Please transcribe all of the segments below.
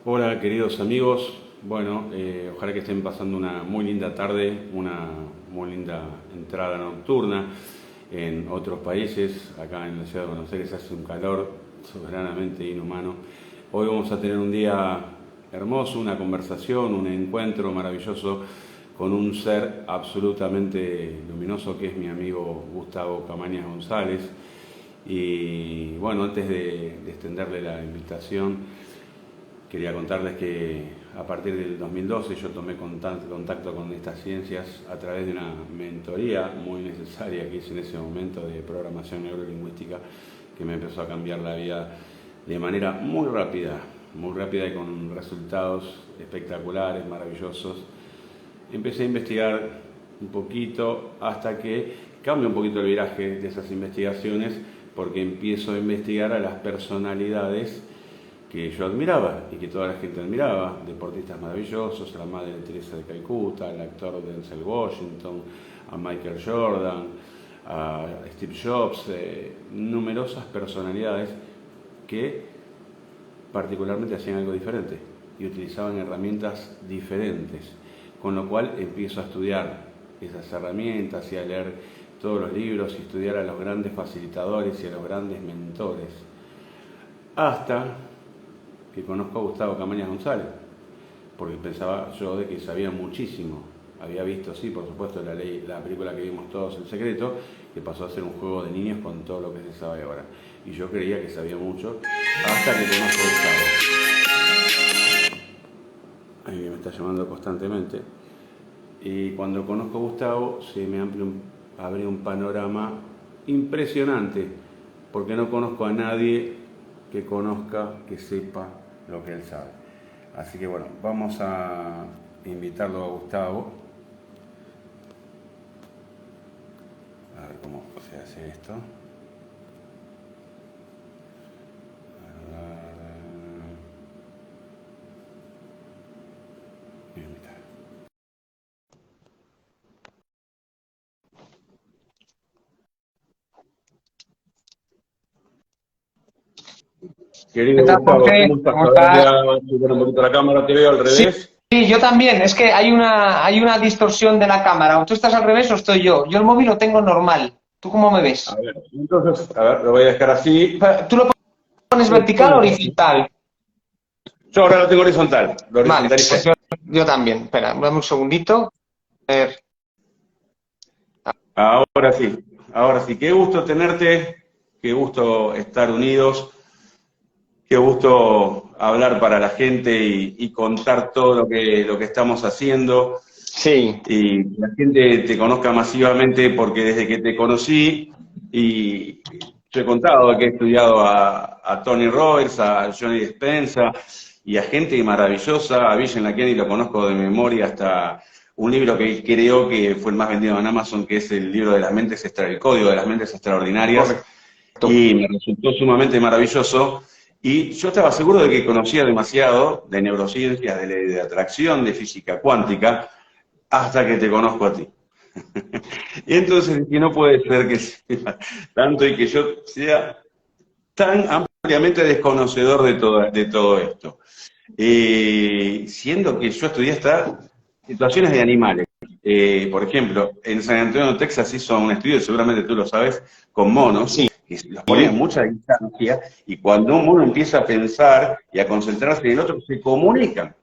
Hola queridos amigos, bueno, ojalá que estén pasando una muy linda tarde, una muy linda entrada nocturna en otros países. Acá en la ciudad de Buenos Aires hace un calor soberanamente inhumano. Hoy vamos a tener un día hermoso, una conversación, un encuentro maravilloso con un ser absolutamente luminoso que es mi amigo Gustavo Camañas González. Y bueno, antes de extenderle la invitación, quería contarles que a partir del 2012 yo tomé contacto con estas ciencias a través de una mentoría muy necesaria que hice en ese momento de programación neurolingüística que me empezó a cambiar la vida de manera muy rápida y con resultados espectaculares, maravillosos. Empecé a investigar un poquito hasta que cambia un poquito el viraje de esas investigaciones porque empiezo a investigar a las personalidades que yo admiraba y que toda la gente admiraba, deportistas maravillosos, a la madre de Teresa de Calcuta, al actor Denzel Washington, a Michael Jordan, a Steve Jobs, numerosas personalidades que particularmente hacían algo diferente y utilizaban herramientas diferentes, con lo cual empiezo a estudiar esas herramientas y a leer todos los libros y estudiar a los grandes facilitadores y a los grandes mentores, hasta que conozco a Gustavo Camañas González, porque pensaba yo de que sabía muchísimo. Había visto, sí, por supuesto, la película que vimos todos, El Secreto, que pasó a ser un juego de niños con todo lo que se sabe ahora. Y yo creía que sabía mucho, hasta que conozco a Gustavo. Ahí me está llamando constantemente. Y cuando conozco a Gustavo, se me abre un panorama impresionante, porque no conozco a nadie que conozca, que sepa lo que él sabe. Así que bueno, vamos a invitarlo a Gustavo. A ver cómo se hace esto. ¿Qué Querido tal, Gustavo, Jorge? ¿cómo estás? ¿Cómo A ver, voy estás? a subir un poquito la cámara, te veo al Sí, revés. sí, yo también. Es que hay una distorsión de la cámara. O tú estás al revés o estoy yo. Yo el móvil lo tengo normal. ¿Tú cómo me A ves? ver, entonces, a ver, lo voy a dejar así. ¿Tú lo pones Lo vertical o pongo así. horizontal? Yo ahora lo tengo horizontal, lo Vale, pues horizontalicé. yo también. Espera, dame un segundito. A ver. Ahora sí, qué gusto tenerte, qué gusto estar unidos, qué gusto hablar para la gente y contar todo lo que estamos haciendo Sí, y que la gente te conozca masivamente porque desde que te conocí y yo he contado que he estudiado a Tony Robbins, a Johnny Dispenza y a gente maravillosa, a Vishen Lakhiani lo conozco de memoria hasta un libro que creo que fue el más vendido en Amazon, que es el libro de las mentes el código de las mentes extraordinarias, correcto. y me resultó sumamente maravilloso. Y yo estaba seguro de que conocía demasiado de neurociencias, de atracción, de física cuántica, hasta que te conozco a ti. Y entonces que no puede ser que sea tanto y que yo sea tan ampliamente desconocedor de todo esto. Siendo que yo estudié hasta situaciones de animales. Por ejemplo, en San Antonio, Texas hizo un estudio, seguramente tú lo sabes, con monos, Sí. que los ponían a mucha distancia, y cuando un mono empieza a pensar y a concentrarse en el otro, se comunican.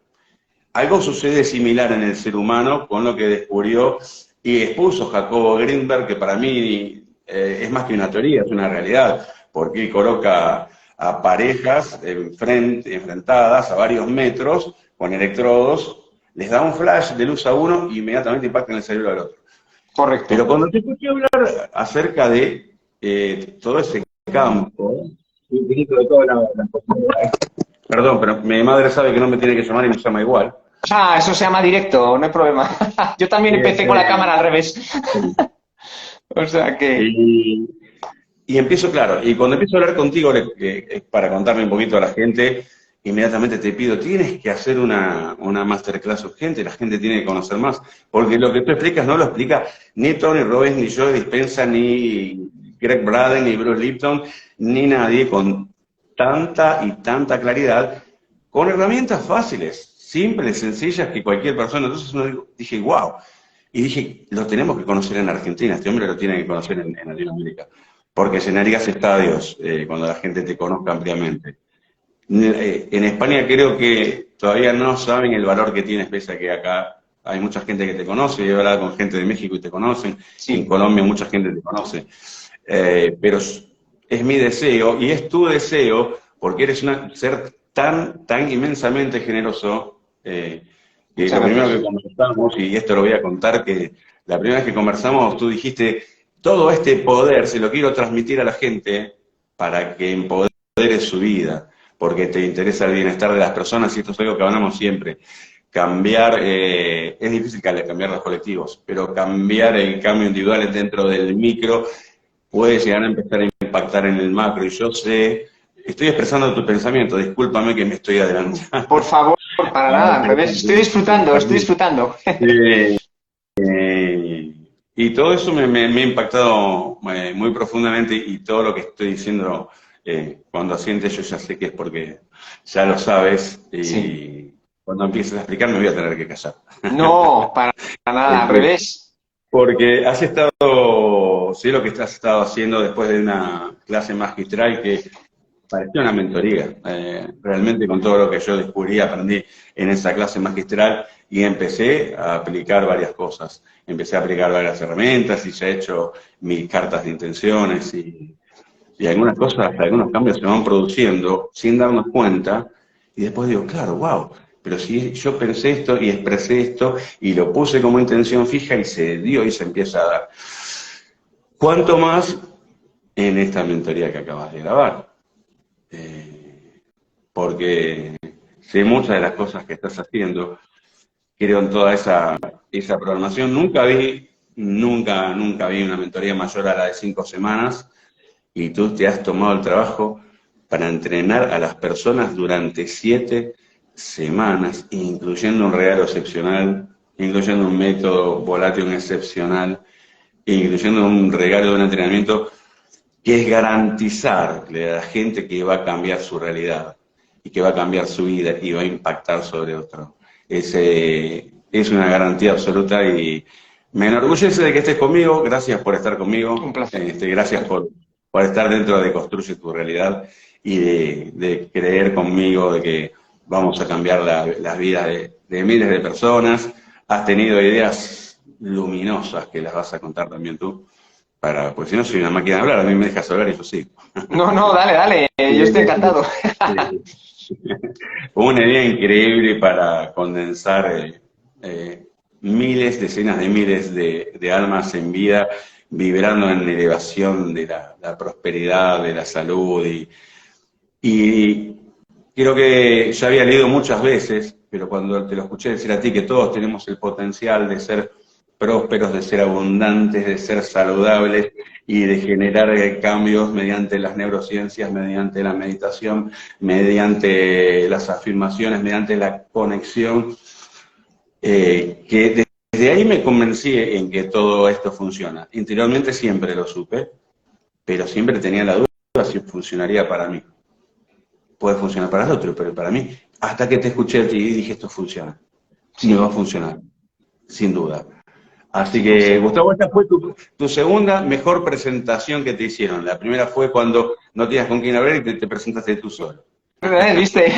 Algo sucede similar en el ser humano con lo que descubrió y expuso Jacobo Greenberg, que para mí es más que una teoría, es una realidad, porque él coloca a parejas enfrentadas a varios metros con electrodos, les da un flash de luz a uno y inmediatamente impacta en el cerebro del otro. Pero Correcto. cuando te escuché hablar acerca de todo ese campo, un poquito de todas las posibilidades. Perdón, pero mi madre sabe que no me tiene que llamar y me llama igual. Ah, eso se llama directo, no hay problema. Yo también empecé con la cámara al revés. O sea que. Y, y empiezo, claro, y cuando empiezo a hablar contigo, para contarle un poquito a la gente, inmediatamente te pido, tienes que hacer una masterclass urgente, la gente tiene que conocer más, porque lo que tú explicas no lo explica ni Tony Robbins, ni Joe Dispenza, ni Greg Braden, ni Bruce Lipton, ni nadie con tanta y tanta claridad, con herramientas fáciles, simples, sencillas, que cualquier persona. Entonces dije, wow. Y dije, lo tenemos que conocer en Argentina, este hombre lo tiene que conocer en Latinoamérica, porque llenarías estadios cuando la gente te conozca ampliamente. En España creo que todavía no saben el valor que tienes, pese a que acá hay mucha gente que te conoce, yo he hablado con gente de México y te conocen, en Sí, Colombia mucha gente te conoce. Pero es mi deseo y es tu deseo, porque eres un ser tan inmensamente generoso, que muchas lo primero que gracias. conversamos, y esto lo voy a contar, que la primera vez que conversamos tú dijiste, todo este poder se lo quiero transmitir a la gente para que empodere su vida, porque te interesa el bienestar de las personas, y esto es algo que hablamos siempre. Cambiar, es difícil cambiar los colectivos, pero cambiar el cambio individual dentro del micro puede llegar a empezar a impactar en el macro. Y yo sé, estoy expresando tu pensamiento, discúlpame que me estoy Por adelantando. favor, para nada, al revés, estoy disfrutando, estoy También. disfrutando. Y todo eso me ha impactado muy profundamente, y todo lo que estoy diciendo, cuando asientes yo ya sé que es porque ya lo sabes, Sí, y cuando empieces a explicar me voy a tener que callar. no, para nada, al Este, revés. Porque has estado, sí, lo que has estado haciendo después de una clase magistral que pareció una mentoría. Realmente con todo lo que yo descubrí, aprendí en esa clase magistral y empecé a aplicar varias cosas. Empecé a aplicar varias herramientas y ya he hecho mis cartas de intenciones, y algunas cosas, algunos cambios se van produciendo sin darnos cuenta, y después digo, claro, wow, pero si yo pensé esto y expresé esto y lo puse como intención fija y se dio y se empieza a dar. ¿Cuánto más en esta mentoría que acabas de grabar? Porque sé muchas de las cosas que estás haciendo, creo en toda esa programación. Nunca vi una mentoría mayor a la de 5 semanas, y tú te has tomado el trabajo para entrenar a las personas durante 7 semanas, incluyendo un regalo excepcional, incluyendo un método volátil excepcional, incluyendo un regalo de un entrenamiento que es garantizarle a la gente que va a cambiar su realidad y que va a cambiar su vida y va a impactar sobre otro. Es una garantía absoluta, y me enorgullece de que estés conmigo. Gracias por estar Un conmigo. placer. Gracias por estar dentro de Construye tu Realidad, y de creer conmigo de que vamos a cambiar las vidas de miles de personas. Has tenido ideas luminosas que las vas a contar también tú, pues si no soy una máquina de hablar, a mí me dejas hablar y yo sigo. No, no, dale, dale, yo estoy encantado. Una idea increíble para condensar miles, decenas de miles de almas en vida, vibrando en elevación de la prosperidad, de la salud. Y creo que ya había leído muchas veces, pero cuando te lo escuché decir a ti, que todos tenemos el potencial de ser prósperos, de ser abundantes, de ser saludables y de generar cambios mediante las neurociencias, mediante la meditación, mediante las afirmaciones, mediante la conexión, que desde ahí me convencí en que todo esto funciona. Interiormente siempre lo supe, pero siempre tenía la duda si funcionaría para mí. Puede funcionar para el otro, pero para mí, hasta que te escuché a ti y dije, esto funciona, me va a Sí, funcionar, sin duda. Así pues que, Gustavo, esta fue tu segunda mejor presentación que te hicieron. La primera fue cuando no tenías con quién hablar y te presentaste tú solo. ¿viste?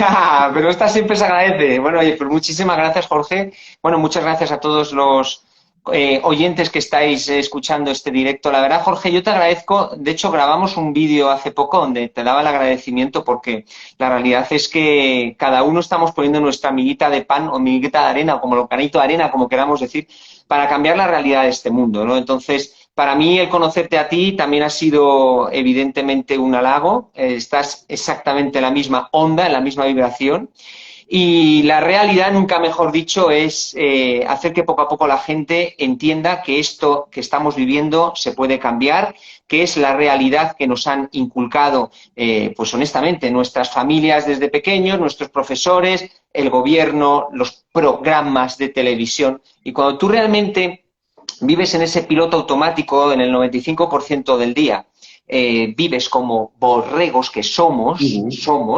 Pero esta siempre se agradece. Bueno, oye, pues muchísimas gracias, Jorge. Bueno, muchas gracias a todos los oyentes que estáis escuchando este directo. La verdad, Jorge, yo te agradezco. De hecho, grabamos un vídeo hace poco donde te daba el agradecimiento, porque la realidad es que cada uno estamos poniendo nuestra miguita de pan o miguita de arena, o como lo granito de arena, como queramos decir, para cambiar la realidad de este mundo, ¿no? Entonces, para mí el conocerte a ti también ha sido evidentemente un halago. Estás exactamente en la misma onda, en la misma vibración. Y la realidad, nunca mejor dicho, es hacer que poco a poco la gente entienda que esto que estamos viviendo se puede cambiar, que es la realidad que nos han inculcado, pues honestamente, nuestras familias desde pequeños, nuestros profesores, el gobierno, los programas de televisión. Y cuando tú realmente vives en ese piloto automático en el 95% del día, vives como borregos que somos,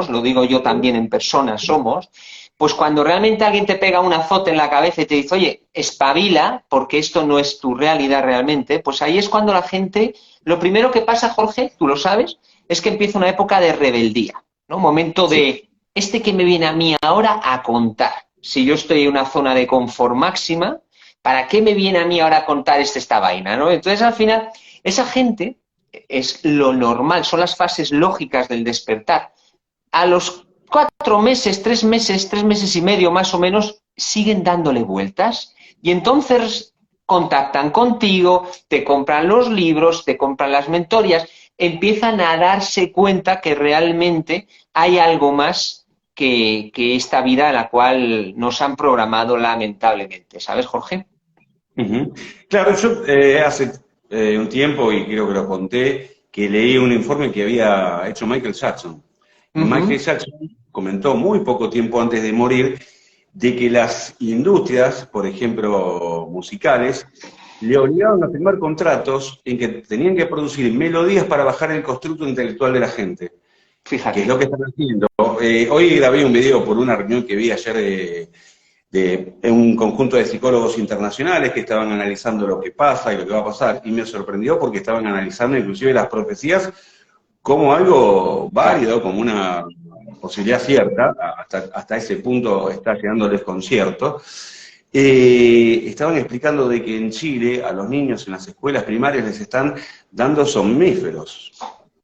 lo digo yo también en persona, somos, pues cuando realmente alguien te pega un azote en la cabeza y te dice, oye, espabila, porque esto no es tu realidad realmente, pues ahí es cuando la gente, lo primero que pasa, Jorge, tú lo sabes, es que empieza una época de rebeldía, ¿no? Un momento de, este que me viene a mí ahora a contar. Si yo estoy en una zona de confort máxima, ¿para qué me viene a mí ahora a contar esta vaina, ¿no? Entonces, al final, esa gente es lo normal, son las fases lógicas del despertar. A los 4 meses, 3 meses, 3 meses y medio más o menos, siguen dándole vueltas y entonces contactan contigo, te compran los libros, te compran las mentorías, empiezan a darse cuenta que realmente hay algo más que esta vida a la cual nos han programado lamentablemente. ¿Sabes, Jorge? Claro, yo hace un tiempo, y creo que lo conté, que leí un informe que había hecho Michael Jackson. Michael Jackson comentó muy poco tiempo antes de morir de que las industrias, por ejemplo, musicales, le obligaron a firmar contratos en que tenían que producir melodías para bajar el constructo intelectual de la gente. Fíjate. Que es lo que están haciendo. Hoy grabé un video por una reunión que vi ayer de un conjunto de psicólogos internacionales que estaban analizando lo que pasa y lo que va a pasar, y me sorprendió porque estaban analizando inclusive las profecías como algo válido, como una posibilidad cierta, hasta ese punto está llegando el desconcierto. Estaban explicando de que en Chile a los niños en las escuelas primarias les están dando somníferos.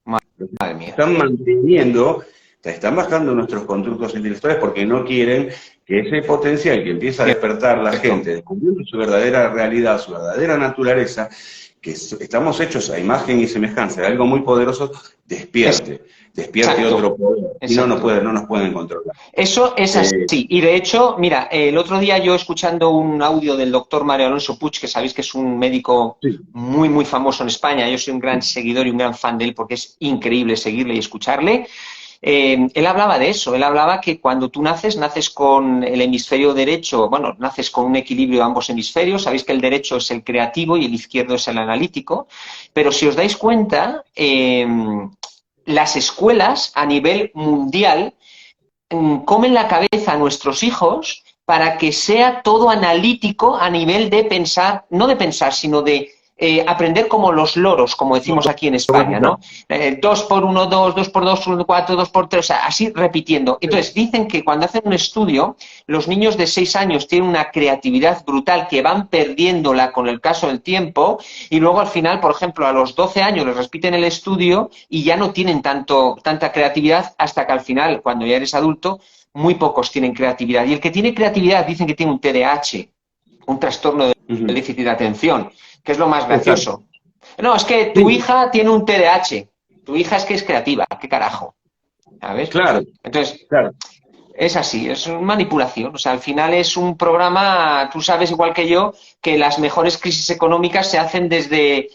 Madre mía. Están manteniendo, están bajando nuestros constructos intelectuales porque no quieren que ese potencial que empieza a despertar la gente, descubriendo su verdadera realidad, su verdadera naturaleza, que estamos hechos a imagen y semejanza de algo muy poderoso, despierte otro poder, y no nos pueden controlar. Eso es así, y de hecho, mira, el otro día yo escuchando un audio del doctor Mario Alonso Puig, que sabéis que es un médico muy, muy famoso en España, yo soy un gran seguidor y un gran fan de él porque es increíble seguirle y escucharle. Él hablaba de eso, él hablaba que cuando tú naces con el hemisferio derecho, bueno, naces con un equilibrio de ambos hemisferios, sabéis que el derecho es el creativo y el izquierdo es el analítico, pero si os dais cuenta, las escuelas a nivel mundial comen la cabeza a nuestros hijos para que sea todo analítico a nivel de pensar, no de pensar, sino de aprender como los loros, como decimos aquí en España, ¿no? 2 por 1, 2, 2 por 2, 1, 4, 2 por 3, o sea, así repitiendo. Entonces, dicen que cuando hacen un estudio, los niños de 6 años tienen una creatividad brutal que van perdiéndola con el caso del tiempo y luego al final, por ejemplo, a los 12 años les repiten el estudio y ya no tienen tanta creatividad hasta que al final, cuando ya eres adulto, muy pocos tienen creatividad. Y el que tiene creatividad dicen que tiene un TDAH, un trastorno de déficit de atención, que es lo más gracioso. No, es que tu hija tiene un TDAH. Tu hija es que es creativa. ¿Qué carajo? ¿Sabes? Claro. Entonces, es así, es manipulación. O sea, al final es un programa, tú sabes igual que yo, que las mejores crisis económicas se hacen desde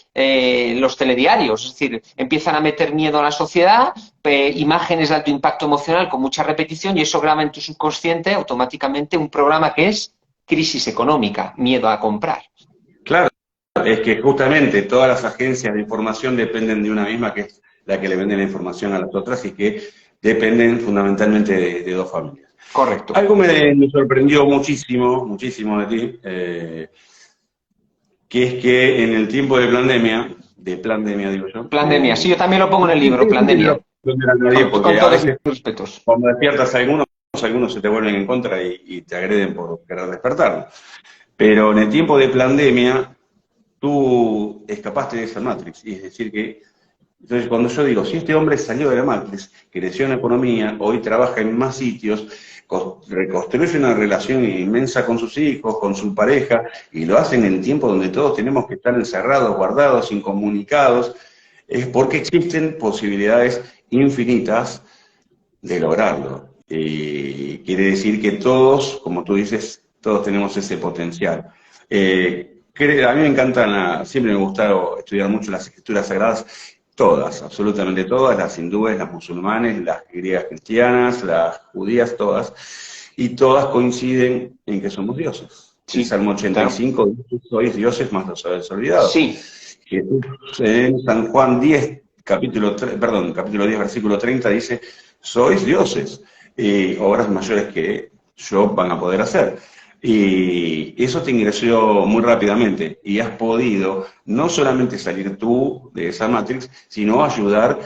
los telediarios. Es decir, empiezan a meter miedo a la sociedad, imágenes de alto impacto emocional con mucha repetición y eso graba en tu subconsciente automáticamente un programa que es crisis económica, miedo a comprar. Claro. Es que justamente todas las agencias de información dependen de una misma, que es la que le vende la información a las otras y que dependen fundamentalmente de dos familias. Correcto. Algo me sorprendió muchísimo de ti, que es que en el tiempo de pandemia digo yo. Pandemia, sí, yo también lo pongo en el libro, pandemia. Con todos mis respetos. Cuando despiertas a algunos se te vuelven en contra y te agreden por querer despertar. Pero en el tiempo de pandemia tú escapaste de esa Matrix, y es decir que, entonces cuando yo digo, si este hombre salió de la Matrix, creció en economía, hoy trabaja en más sitios, reconstruye una relación inmensa con sus hijos, con su pareja, y lo hacen en el tiempo donde todos tenemos que estar encerrados, guardados, incomunicados, es porque existen posibilidades infinitas de lograrlo. Quiere decir que todos, como tú dices, todos tenemos ese potencial. A mí me encantan, siempre me gustaron estudiar mucho las escrituras sagradas, todas, absolutamente todas, las hindúes, las musulmanes, las griegas cristianas, las judías, todas, y todas coinciden en que somos dioses. Sí, el Salmo 85, claro. Sois dioses, más los habéis olvidado. Sí. Jesús en San Juan 10, capítulo 10, versículo 30 dice, sois dioses, y obras mayores que yo van a poder hacer. Y eso te ingresó muy rápidamente y has podido no solamente salir tú de esa Matrix, sino ayudar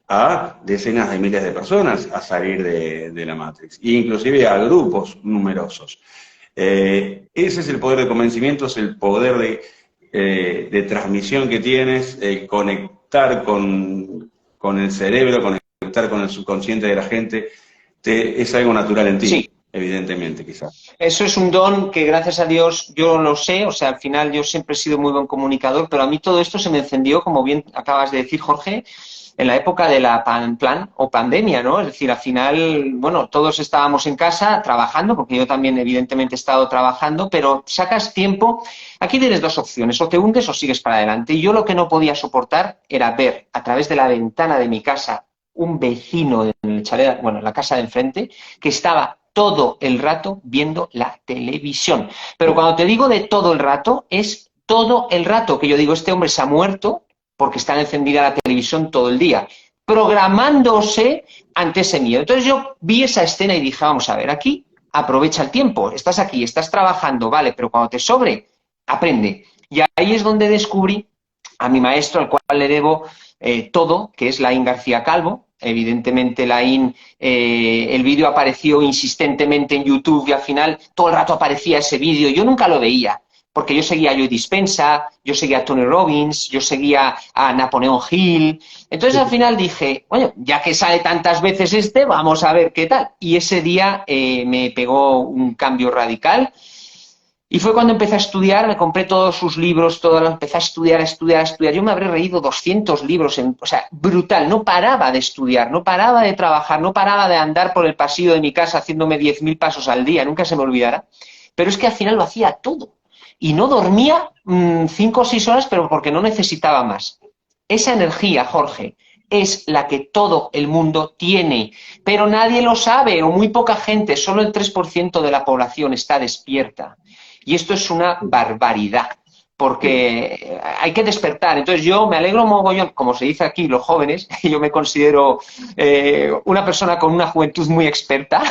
a decenas de miles de personas a salir de la Matrix, e inclusive a grupos numerosos. Ese es el poder de convencimiento, es el poder de transmisión que tienes, conectar con el cerebro, conectar con el subconsciente de la gente, es algo natural en ti, Sí. Evidentemente, quizás. Eso es un don que, gracias a Dios, yo lo sé. O sea, al final yo siempre he sido muy buen comunicador, pero a mí todo esto se me encendió, como bien acabas de decir, Jorge, en la época de la pandemia, ¿no? Es decir, al final, bueno, todos estábamos en casa trabajando, porque yo también evidentemente he estado trabajando, pero sacas tiempo. Aquí tienes dos opciones, o te hundes o sigues para adelante. Y yo lo que no podía soportar era ver a través de la ventana de mi casa un vecino en el chalet, bueno, en la casa de enfrente, que estaba todo el rato viendo la televisión. Pero cuando te digo de todo el rato, es todo el rato que yo digo, este hombre se ha muerto porque está encendida la televisión todo el día, programándose ante ese miedo. Entonces yo vi esa escena y dije, vamos a ver, aquí aprovecha el tiempo, estás aquí, estás trabajando, vale, pero cuando te sobre, aprende. Y ahí es donde descubrí a mi maestro, al cual le debo todo, que es Laín García Calvo. Evidentemente, Laín, el vídeo apareció insistentemente en YouTube y al final todo el rato aparecía ese vídeo. Yo nunca lo veía, porque yo seguía a Joe Dispenza, yo seguía a Tony Robbins, yo seguía a Napoleón Hill. Entonces al final dije, bueno, ya que sale tantas veces vamos a ver qué tal. Y ese día me pegó un cambio radical. Y fue cuando empecé a estudiar, me compré todos sus libros, empecé a estudiar, a estudiar, a estudiar. Yo me habré reído 200 libros, o sea, brutal. No paraba de estudiar, no paraba de trabajar, no paraba de andar por el pasillo de mi casa haciéndome 10.000 pasos al día, nunca se me olvidará. Pero es que al final lo hacía todo. Y no dormía 5 o 6 horas, pero porque no necesitaba más. Esa energía, Jorge, es la que todo el mundo tiene, pero nadie lo sabe, o muy poca gente, solo el 3% de la población está despierta. Y esto es una barbaridad, porque hay que despertar. Entonces yo me alegro mogollón, como se dice aquí, los jóvenes, yo me considero una persona con una juventud muy experta,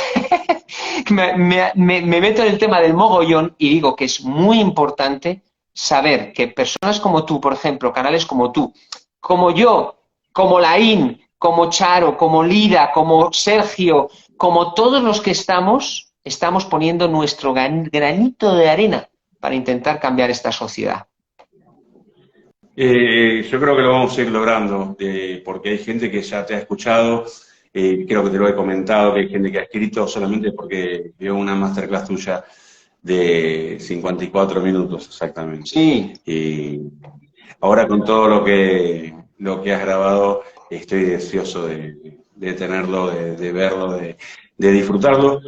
me meto en el tema del mogollón y digo que es muy importante saber que personas como tú, por ejemplo, canales como tú, como yo, como Laín, como Charo, como Lida, como Sergio, como todos los que estamos poniendo nuestro granito de arena para intentar cambiar esta sociedad. Yo creo que lo vamos a ir logrando, porque hay gente que ya te ha escuchado, creo que te lo he comentado, que hay gente que ha escrito solamente porque vio una masterclass tuya de 54 minutos exactamente. Sí. Y ahora con todo lo que has grabado, estoy deseoso de tenerlo, de verlo, de disfrutarlo.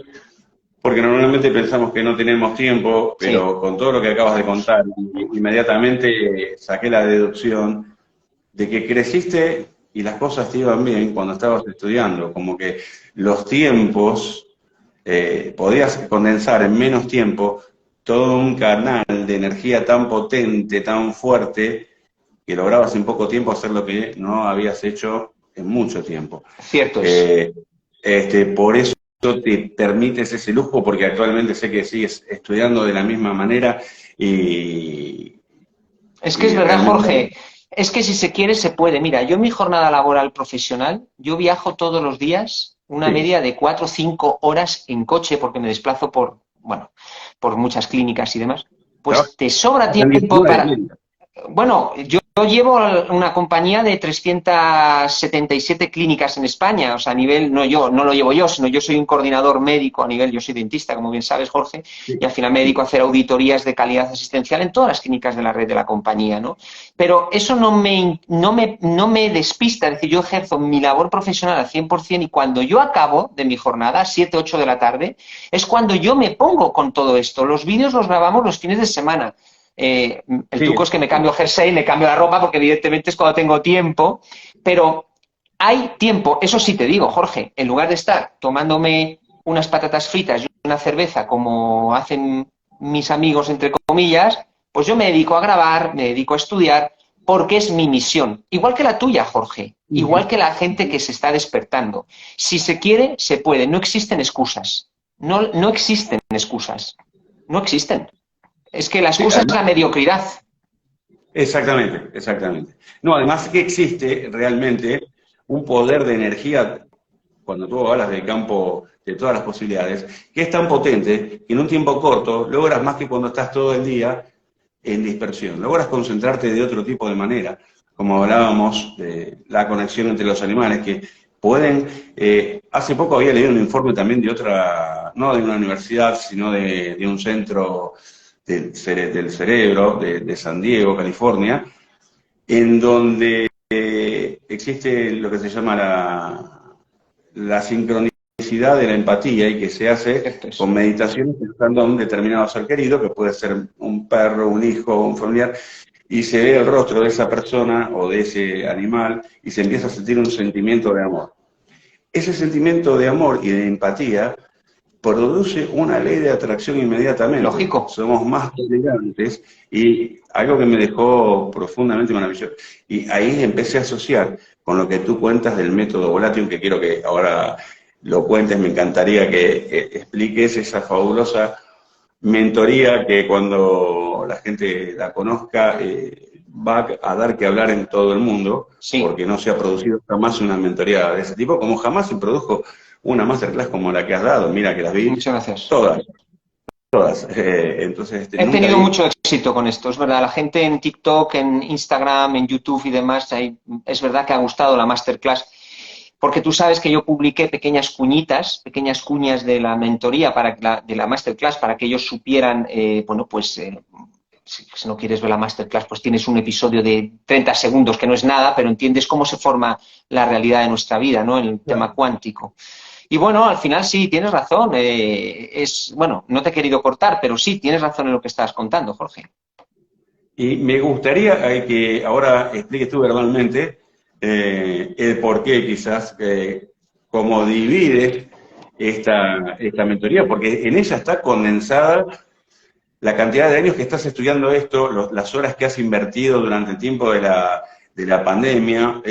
Porque normalmente pensamos que no tenemos tiempo, pero Sí. con todo lo que acabas de contar, inmediatamente saqué la deducción de que creciste y las cosas te iban bien cuando estabas estudiando, como que los tiempos, podías condensar en menos tiempo todo un canal de energía tan potente, tan fuerte, que lograbas en poco tiempo hacer lo que no habías hecho en mucho tiempo. Cierto es. Por eso te permites ese lujo, porque actualmente sé que sigues estudiando de la misma manera Es que es y verdad, Jorge. realmente... Es que si se quiere, se puede. Mira, yo en mi jornada laboral profesional, yo viajo todos los días una Sí, media de 4 o 5 horas en coche porque me desplazo bueno, por muchas clínicas y demás. trabajas Pues te sobra en tiempo 19 para... clínicas. Bueno, yo llevo una compañía de 377 clínicas en España, o sea, a nivel, no lo llevo yo, sino yo soy un coordinador médico a nivel, yo soy dentista, como bien sabes, Jorge, Sí, y al final me dedico a sí. hacer auditorías de calidad asistencial en todas las clínicas de la red de la compañía, ¿no? Pero eso no me despista, es decir, yo ejerzo mi labor profesional al 100% y cuando yo acabo de mi jornada, 7, 8 de la tarde, es cuando yo me pongo con todo esto. Los vídeos los grabamos los fines de semana. El Sí, truco es que me cambio jersey, me cambio la ropa, porque evidentemente es cuando tengo tiempo, pero hay tiempo. Eso sí te digo, Jorge, en lugar de estar tomándome unas patatas fritas y una cerveza como hacen mis amigos, entre comillas, pues yo me dedico a grabar, me dedico a estudiar, porque es mi misión. Igual que la tuya, Jorge. igual que la gente que se está despertando. Si se quiere, se puede. No existen excusas. No existen excusas. No existen. Es que la Sí, excusa es además, la mediocridad. exactamente, exactamente. No, además que existe realmente un poder de energía, cuando tú hablas del campo de todas las posibilidades, que es tan potente que en un tiempo corto logras más que cuando estás todo el día en dispersión. Logras concentrarte de otro tipo de manera, como hablábamos de la conexión entre los animales, que pueden... hace poco había leído un informe también de otra, no de una universidad, sino de un centro del cerebro de San Diego, California, en donde existe lo que se llama la sincronicidad de la empatía y que se hace Cierto es. con meditaciones pensando a un determinado ser querido, que puede ser un perro, un hijo, un familiar, y se ve el rostro de esa persona o de ese animal y se empieza a sentir un sentimiento de amor. Ese sentimiento de amor y de empatía produce una ley de atracción inmediatamente. Lógico. Somos más tolerantes y algo que me dejó profundamente maravilloso. Y ahí empecé a asociar con lo que tú cuentas del método Volatium, que quiero que ahora lo cuentes, me encantaría que expliques esa fabulosa mentoría que cuando la gente la conozca va a dar que hablar en todo el mundo, Sí, porque no se ha producido jamás una mentoría de ese tipo, como jamás se produjo una masterclass como la que has dado. Mira que las vi muchas gracias. todas, todas. Entonces, He nunca tenido vi. mucho éxito con esto, es verdad. La gente en TikTok, en Instagram, en YouTube y demás, es verdad que ha gustado la masterclass, porque tú sabes que yo publiqué pequeñas cuñitas, pequeñas cuñas de la mentoría de la masterclass para que ellos supieran, bueno, pues si no quieres ver la masterclass, pues tienes un episodio de 30 segundos que no es nada, pero entiendes cómo se forma la realidad de nuestra vida, ¿no? En el tema cuántico. Y bueno, al final sí, tienes razón. Bueno, no te he querido cortar, pero sí, tienes razón en lo que estás contando, Jorge. Y me gustaría que ahora expliques tú verbalmente el por qué quizás, cómo divides esta mentoría, porque en ella está condensada la cantidad de años que estás estudiando esto, las horas que has invertido durante el tiempo de la pandemia.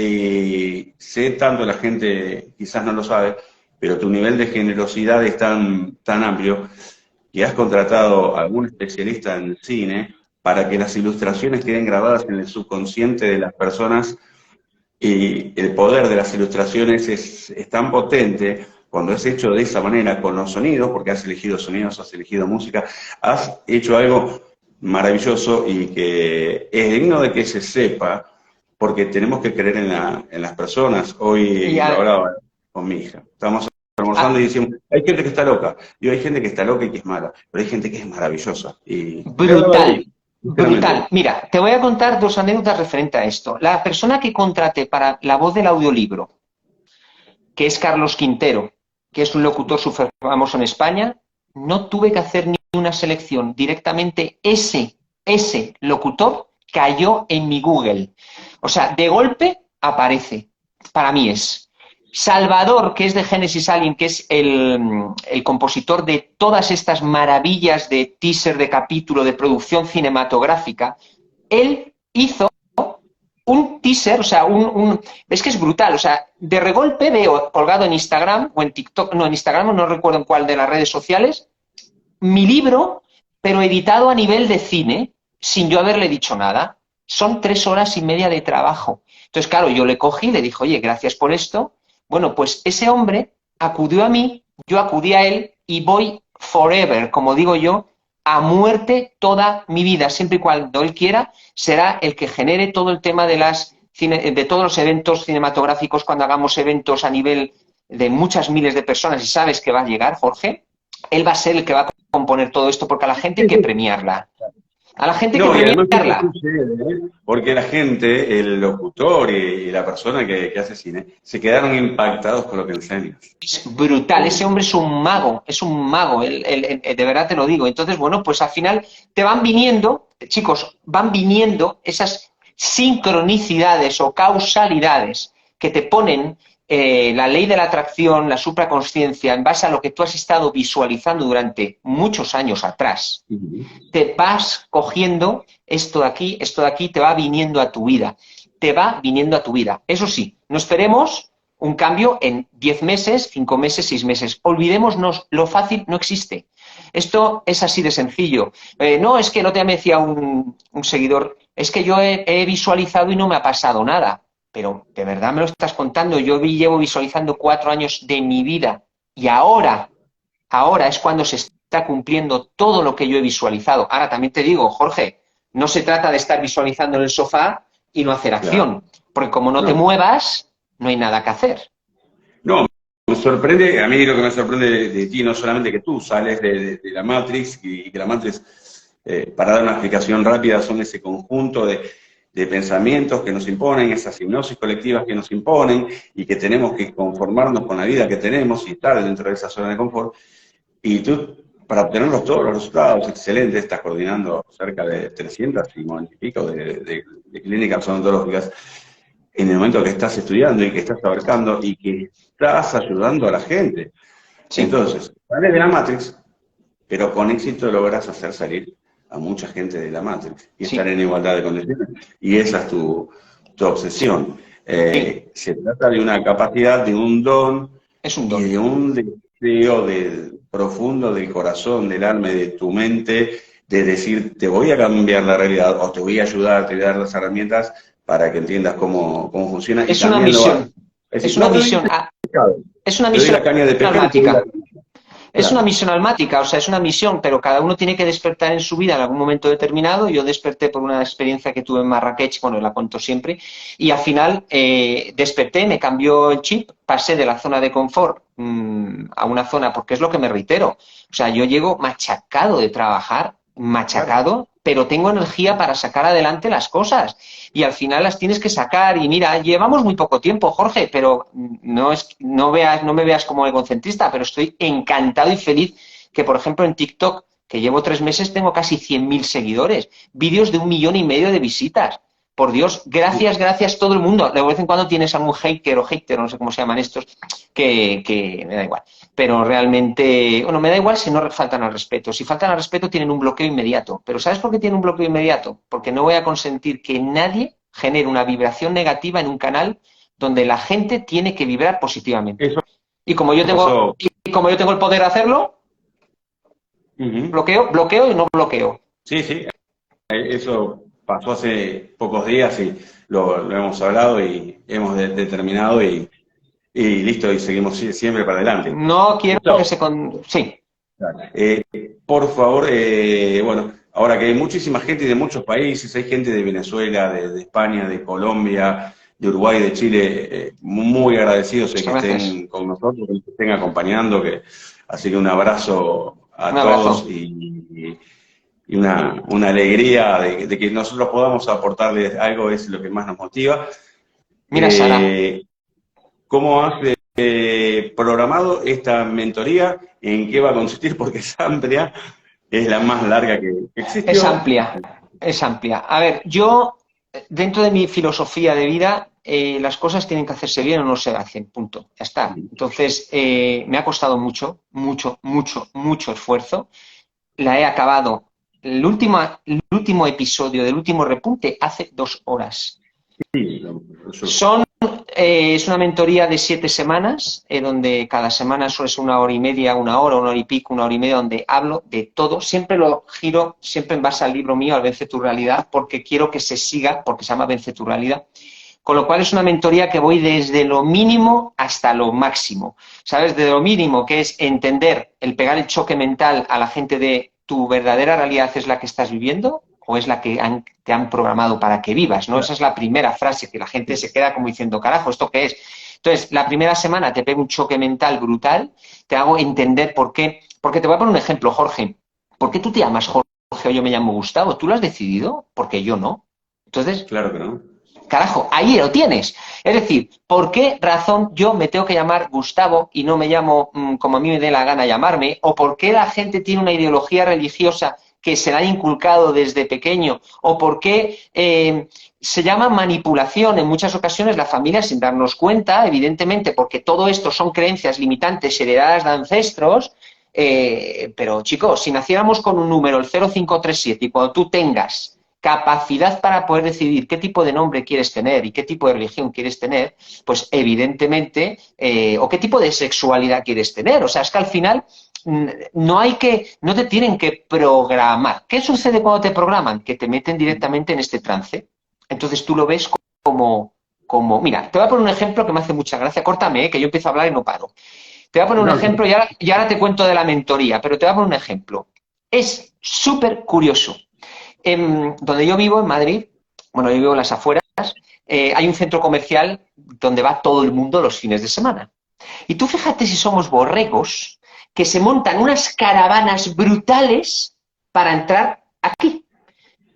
Sé tanto, la gente quizás no lo sabe, pero tu nivel de generosidad es tan amplio que has contratado a algún especialista en cine para que las ilustraciones queden grabadas en el subconsciente de las personas, y el poder de las ilustraciones es tan potente cuando es hecho de esa manera, con los sonidos, porque has elegido sonidos, has elegido música, has hecho algo maravilloso y que es digno de que se sepa, porque tenemos que creer en las personas. Y Hoy lo hablaba con mi hija. Estamos almorzando y decimos, hay gente que está loca, y hay gente que está loca y que es mala, pero hay gente que es maravillosa. Y le hablaba de brutal, ella, sinceramente. brutal. Mira, te voy a contar dos anécdotas referentes a esto. La persona que contraté para la voz del audiolibro, que es Carlos Quintero, que es un locutor súper famoso en España, no tuve que hacer ni una selección. Directamente ese locutor cayó en mi Google. O sea, de golpe aparece. Para mí es. Salvador, que es de Genesis Alien, que es el compositor de todas estas maravillas de teaser, de capítulo, de producción cinematográfica, él hizo un teaser, o sea, es que es brutal, o sea, de regolpe veo colgado en Instagram o en TikTok, no, en Instagram no recuerdo en cuál de las redes sociales, mi libro, pero editado a nivel de cine, sin yo haberle dicho nada. Son 3 horas y media de trabajo. Entonces, claro, yo le cogí y le dije, oye, gracias por esto. Bueno, pues ese hombre acudió a mí, yo acudí a él y voy forever, como digo yo, a muerte toda mi vida, siempre y cuando él quiera, será el que genere todo el tema de todos los eventos cinematográficos, cuando hagamos eventos a nivel de muchas miles de personas, y sabes que va a llegar, Jorge, él va a ser el que va a componer todo esto, porque a la gente hay que premiarla. A la gente hay que No, y además esto premiarla. sucede, ¿eh? Porque la gente, el locutor y la persona que hace cine, se quedaron impactados con lo que enseñas. Es brutal, ese hombre es un mago, de verdad te lo digo. Entonces, bueno, pues al final te van viniendo, chicos, van viniendo esas sincronicidades o causalidades que te ponen la ley de la atracción, la supraconsciencia, en base a lo que tú has estado visualizando durante muchos años atrás. Ujú. Te vas cogiendo esto de aquí, te va viniendo a tu vida. te va viniendo a tu vida. Eso sí, no esperemos un cambio en 10 meses, 5 meses, 6 meses. Olvidémonos, lo fácil no existe. Esto es así de sencillo. No, es que no te me decía un seguidor, es que yo he visualizado y no me ha pasado nada. Pero de verdad me lo estás contando. Yo llevo visualizando 4 años de mi vida y ahora es cuando se está cumpliendo todo lo que yo he visualizado. Ahora también te digo, Jorge, no se trata de estar visualizando en el sofá y no hacer acción, Claro. porque como no te No, muevas, no hay nada que hacer. no, me sorprende, a mí lo que me sorprende de ti no solamente que tú sales de la Matrix y que la Matrix, para dar una explicación rápida, son ese conjunto de pensamientos que nos imponen, esas hipnosis colectivas que nos imponen y que tenemos que conformarnos con la vida que tenemos y estar dentro de esa zona de confort. Y tú, para obtenerlos todos los resultados excelentes, estás coordinando cerca de 300 y 90 y pico de clínicas odontológicas en el momento que estás estudiando y que estás abarcando y que estás ayudando a la gente. Sí, Entonces, sales de la Matrix, pero con éxito logras hacer salir a mucha gente de la Matrix y estar sí, en igualdad de condiciones. Y esa es tu obsesión. sí, Se trata de una capacidad, de un don es un y don. de un deseo profundo del corazón, del alma y de tu mente, de decir, te voy a cambiar la realidad o te voy a ayudar, te voy a dar las herramientas para que entiendas cómo funciona y Es una también lo hagas. misión, Es es decir, una no te doy misión, pescado, es una te doy misión la caña de pescar y te doy la almática. caña. Es una Claro. misión almática, o sea, es una misión, pero cada uno tiene que despertar en su vida en algún momento determinado. Yo desperté por una experiencia que tuve en Marrakech, bueno, la cuento siempre, y al final desperté, me cambió el chip, pasé de la zona de confort a una zona, porque es lo que me reitero. O sea, yo llego machacado de trabajar, Claro. machacado, pero tengo energía para sacar adelante las cosas y al final las tienes que sacar. Y mira, llevamos muy poco tiempo, Jorge, pero no me veas como egocentrista, pero estoy encantado y feliz que, por ejemplo, en TikTok, que llevo 3 meses, tengo casi 100.000 seguidores, vídeos de 1,5 millones de visitas. Por Dios, gracias, gracias todo el mundo. De vez en cuando tienes algún hater, no sé cómo se llaman estos, que me da igual. Pero realmente, bueno, me da igual si no faltan al respeto. Si faltan al respeto, tienen un bloqueo inmediato. Pero ¿sabes por qué tienen un bloqueo inmediato? Porque no voy a consentir que nadie genere una vibración negativa en un canal donde la gente tiene que vibrar positivamente. Eso Y como yo tengo, pasó. y como yo tengo el poder de hacerlo, Ujú. bloqueo y no bloqueo. Sí, sí, eso pasó hace pocos días y lo hemos hablado y hemos determinado y listo, y seguimos siempre para adelante. No quiero que Gustavo, se... Sí, eh, por favor, bueno, ahora que hay muchísima gente de muchos países, hay gente de Venezuela, de España, de Colombia, de Uruguay, de Chile, muy agradecidos de muchas que gracias. estén con nosotros, que estén acompañando, así que un abrazo Un a todos abrazo. y una alegría de que nosotros podamos aportarles algo es lo que más nos motiva. Mira, Sara, Eh, ¿Cómo has programado esta mentoría? ¿En qué va a consistir? Porque es amplia, es la más larga que es existió. amplia, es amplia. A ver, yo, dentro de mi filosofía de vida, las cosas tienen que hacerse bien o no se hacen, punto. Ya está. Entonces, me ha costado mucho, mucho, mucho, mucho esfuerzo. La he acabado. El último episodio del último repunte hace 2 horas. Sí, Son, es una mentoría de 7 semanas, donde cada semana suele ser 1 hora y media, 1 hora, 1 hora y pico, 1 hora y media, donde hablo de todo. Siempre lo giro, siempre en base al libro mío, al Vence tu realidad, porque quiero que se siga, porque se llama Vence tu realidad. Con lo cual es una mentoría que voy desde lo mínimo hasta lo máximo. ¿Sabes? De lo mínimo, que es entender, el pegar el choque mental a la gente de tu verdadera realidad es la que estás viviendo o es la que te han programado para que vivas, ¿no? Esa es la primera frase que la gente se queda como diciendo, carajo, ¿esto qué es? Entonces, la primera semana te pego un choque mental brutal, te hago entender por qué. Porque te voy a poner un ejemplo, Jorge. ¿Por qué tú te llamas Jorge o yo me llamo Gustavo? ¿Tú lo has decidido? Porque yo no. Entonces, claro que no. carajo, ahí lo tienes. Es decir, ¿por qué razón yo me tengo que llamar Gustavo y no me llamo como a mí me dé la gana llamarme? ¿O por qué la gente tiene una ideología religiosa que se la han inculcado desde pequeño? ¿O por qué se llama manipulación en muchas ocasiones la familia sin darnos cuenta, evidentemente, porque todo esto son creencias limitantes heredadas de ancestros? Pero chicos, si naciéramos con un número, el 0537, y cuando tú tengas capacidad para poder decidir qué tipo de nombre quieres tener y qué tipo de religión quieres tener, pues evidentemente, o qué tipo de sexualidad quieres tener. O sea, es que al final no te tienen que programar. ¿Qué sucede cuando te programan? Que te meten directamente en este trance. Entonces tú lo ves mira, te voy a poner un ejemplo que me hace mucha gracia. Córtame, que yo empiezo a hablar y no paro. Te voy a poner un ejemplo y ahora te cuento de la mentoría, pero te voy a poner un ejemplo. Es súper curioso. Donde yo vivo, en Madrid, bueno, yo vivo en las afueras, hay un centro comercial donde va todo el mundo los fines de semana. Y tú fíjate si somos borregos que se montan unas caravanas brutales para entrar aquí.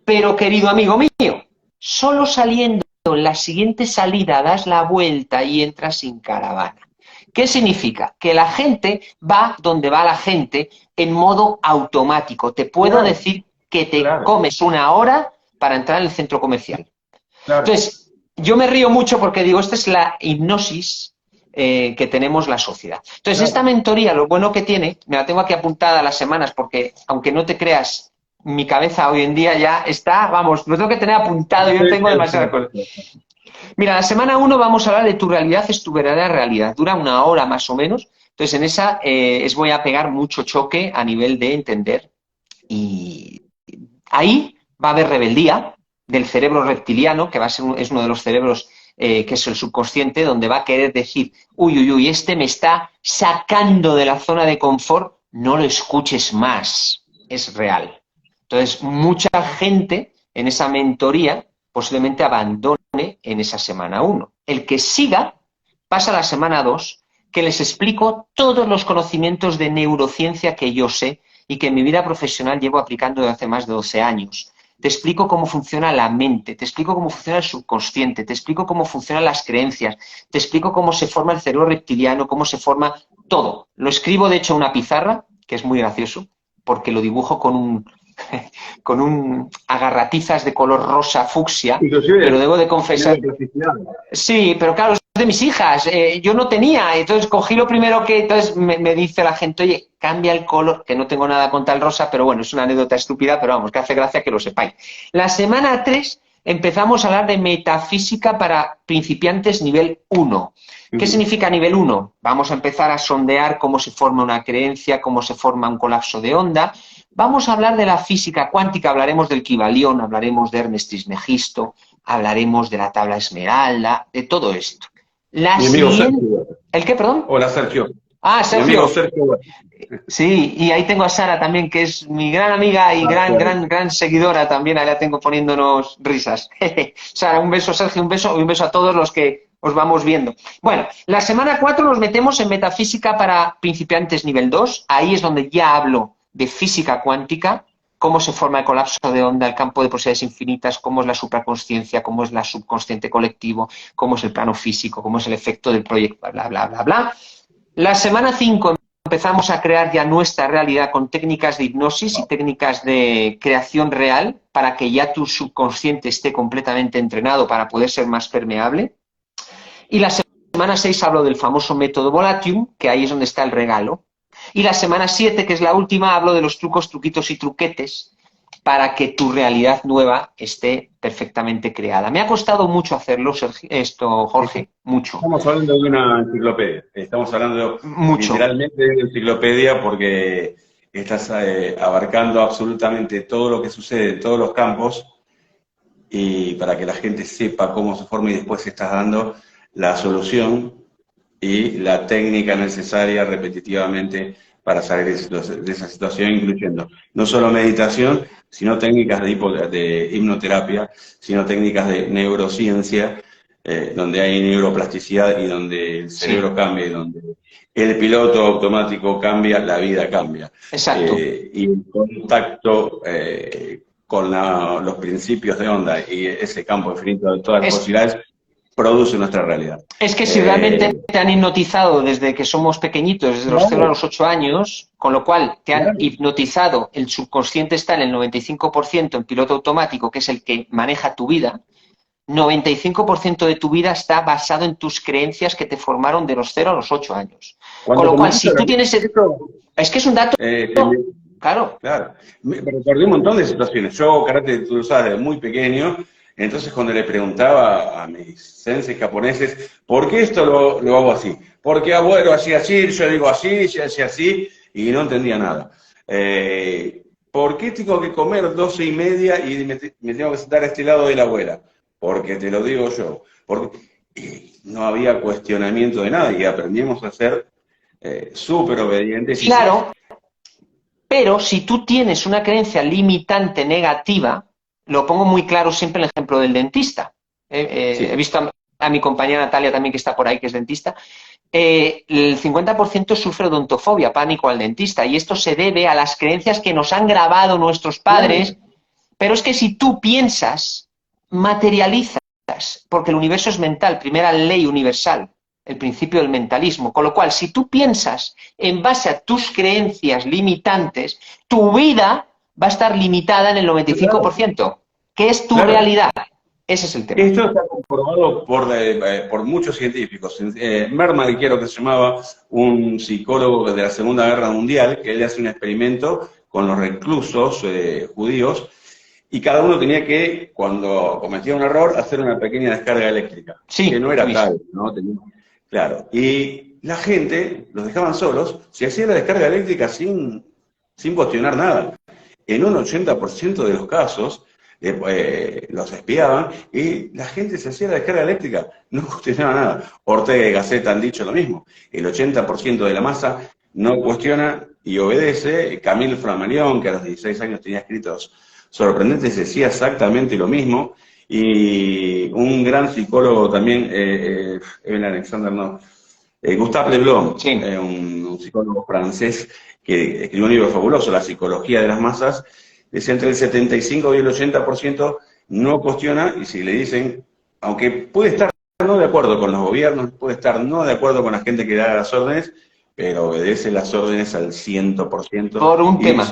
Pero, querido amigo mío, solo saliendo en la siguiente salida das la vuelta y entras sin caravana. ¿Qué significa? Que la gente va donde va la gente en modo automático. Te puedo decir que te comes una hora para entrar en el centro comercial. Entonces, yo me río mucho porque digo, esta es la hipnosis que tenemos la sociedad. Entonces, esta mentoría, lo bueno que tiene, me la tengo aquí apuntada a las semanas porque, aunque no te creas, mi cabeza hoy en día ya está, vamos, lo tengo que tener apuntado, yo tengo demasiadas cosas. Mira, la semana 1 vamos a hablar de tu realidad es tu verdadera realidad. Dura una hora más o menos. Entonces, en esa voy a pegar mucho choque a nivel de entender. Y ahí va a haber rebeldía del cerebro reptiliano, que es uno de los cerebros que es el subconsciente, donde va a querer decir, uy, uy, uy, este me está sacando de la zona de confort, no lo escuches más. Es real. Entonces, mucha gente en esa mentoría posiblemente abandone en esa semana 1. El que siga pasa a la semana 2, que les explico todos los conocimientos de neurociencia que yo sé y que en mi vida profesional llevo aplicando desde hace más de 12 años. Te explico cómo funciona la mente, te explico cómo funciona el subconsciente, te explico cómo funcionan las creencias, te explico cómo se forma el cerebro reptiliano, cómo se forma todo. Lo escribo, de hecho, en una pizarra, que es muy gracioso, porque lo dibujo con un agarratizas de color rosa fucsia, pero debo de confesar... Sí, pero claro, es de mis hijas, yo no tenía, entonces cogí lo primero que... Entonces me dice la gente, oye, cambia el color, que no tengo nada contra el rosa, pero bueno, es una anécdota estúpida, pero vamos, que hace gracia que lo sepáis. La semana 3 empezamos a hablar de metafísica para principiantes nivel 1. ¿Qué significa nivel 1? Vamos a empezar a sondear cómo se forma una creencia, cómo se forma un colapso de onda. Vamos a hablar de la física cuántica, hablaremos del Kybalión, hablaremos de Hermes Trismegisto, hablaremos de la tabla esmeralda, de todo esto. Mi amigo Sergio. ¿El qué, perdón? Hola, Sergio. Ah, Sergio. Mi amigo Sergio. Sí, y ahí tengo a Sara también, que es mi gran amiga y gran seguidora también, ahí la tengo poniéndonos risas. Sara, un beso, Sergio, un beso a todos los que os vamos viendo. Bueno, la semana 4 nos metemos en metafísica para principiantes nivel 2, ahí es donde ya hablo de física cuántica, cómo se forma el colapso de onda, el campo de posibilidades infinitas, cómo es la supraconsciencia, cómo es la subconsciente colectivo, cómo es el plano físico, cómo es el efecto del proyecto, bla, bla, bla, bla. La semana 5 empezamos a crear ya nuestra realidad con técnicas de hipnosis y técnicas de creación real para que ya tu subconsciente esté completamente entrenado para poder ser más permeable. Y la semana 6 hablo del famoso método Volatium, que ahí es donde está el regalo. Y la semana 7, que es la última, hablo de los trucos, truquitos y truquetes para que tu realidad nueva esté perfectamente creada. Me ha costado mucho hacerlo, Jorge, mucho. Estamos hablando de una enciclopedia, estamos hablando literalmente de una enciclopedia porque estás abarcando absolutamente todo lo que sucede en todos los campos y para que la gente sepa cómo se forma y después estás dando la solución y la técnica necesaria repetitivamente para salir de esa situación, incluyendo no solo meditación, sino técnicas de hipnoterapia, sino técnicas de neurociencia, donde hay neuroplasticidad y donde el cerebro cambia y donde el piloto automático cambia, la vida cambia. Exacto. Y el contacto con los principios de onda y ese campo infinito de todas las posibilidades produce nuestra realidad. Es que si realmente te han hipnotizado desde que somos pequeñitos, desde los 0 a los 8 años, con lo cual te han hipnotizado, el subconsciente está en el 95% en piloto automático, que es el que maneja tu vida, 95% de tu vida está basado en tus creencias que te formaron de los 0 a los 8 años. Con lo cual, si tú tienes... Es que es un dato Claro. Claro. Me recordé un montón de situaciones. Yo, karate, tú lo sabes, desde muy pequeño. Entonces, cuando le preguntaba a mis senseis japoneses, ¿por qué esto lo hago así? Porque abuelo hacía así, yo digo así, yo hacía así, y no entendía nada. ¿Por qué tengo que comer 12:30 y me tengo que sentar a este lado de la abuela? Porque te lo digo yo. Y no había cuestionamiento de nada y aprendimos a ser súper obedientes. Claro, pero si tú tienes una creencia limitante negativa, lo pongo muy claro siempre en el ejemplo del dentista. He Sí. visto a mi compañera Natalia también, que está por ahí, que es dentista. El 50% sufre odontofobia, pánico al dentista, y esto se debe a las creencias que nos han grabado nuestros Claro. padres. Pero es que si tú piensas, materializas, porque el universo es mental, primera ley universal, el principio del mentalismo. Con lo cual, si tú piensas en base a tus creencias limitantes, tu vida va a estar limitada en el Claro. 95%, que es tu Claro. realidad. Ese es el tema. Esto está comprobado por muchos científicos. Merman, quiero que se llamaba, un psicólogo de la Segunda Guerra Mundial, que él hace un experimento con los reclusos judíos, y cada uno tenía que, cuando cometía un error, hacer una pequeña descarga eléctrica, que Sí, no lo he era visto. tal, ¿no? Claro. Y la gente los dejaban solos, se hacía la descarga eléctrica sin cuestionar nada. En un 80% de los casos, los espiaban y la gente se hacía la descarga eléctrica, no cuestionaba nada. Ortega y Gasset han dicho lo mismo. El 80% de la masa no cuestiona y obedece. Camille Flammarion, que a los 16 años tenía escritos sorprendentes, decía exactamente lo mismo. Y un gran psicólogo también, Evelyn Alexander, no, Gustave Le Blanc, Sí. un psicólogo francés que escribió un libro fabuloso, La psicología de las masas, decía entre el 75 y el 80% no cuestiona, y si le dicen, aunque puede estar no de acuerdo con los gobiernos, puede estar no de acuerdo con la gente que da las órdenes, pero obedece las órdenes al 100% Por un y tema.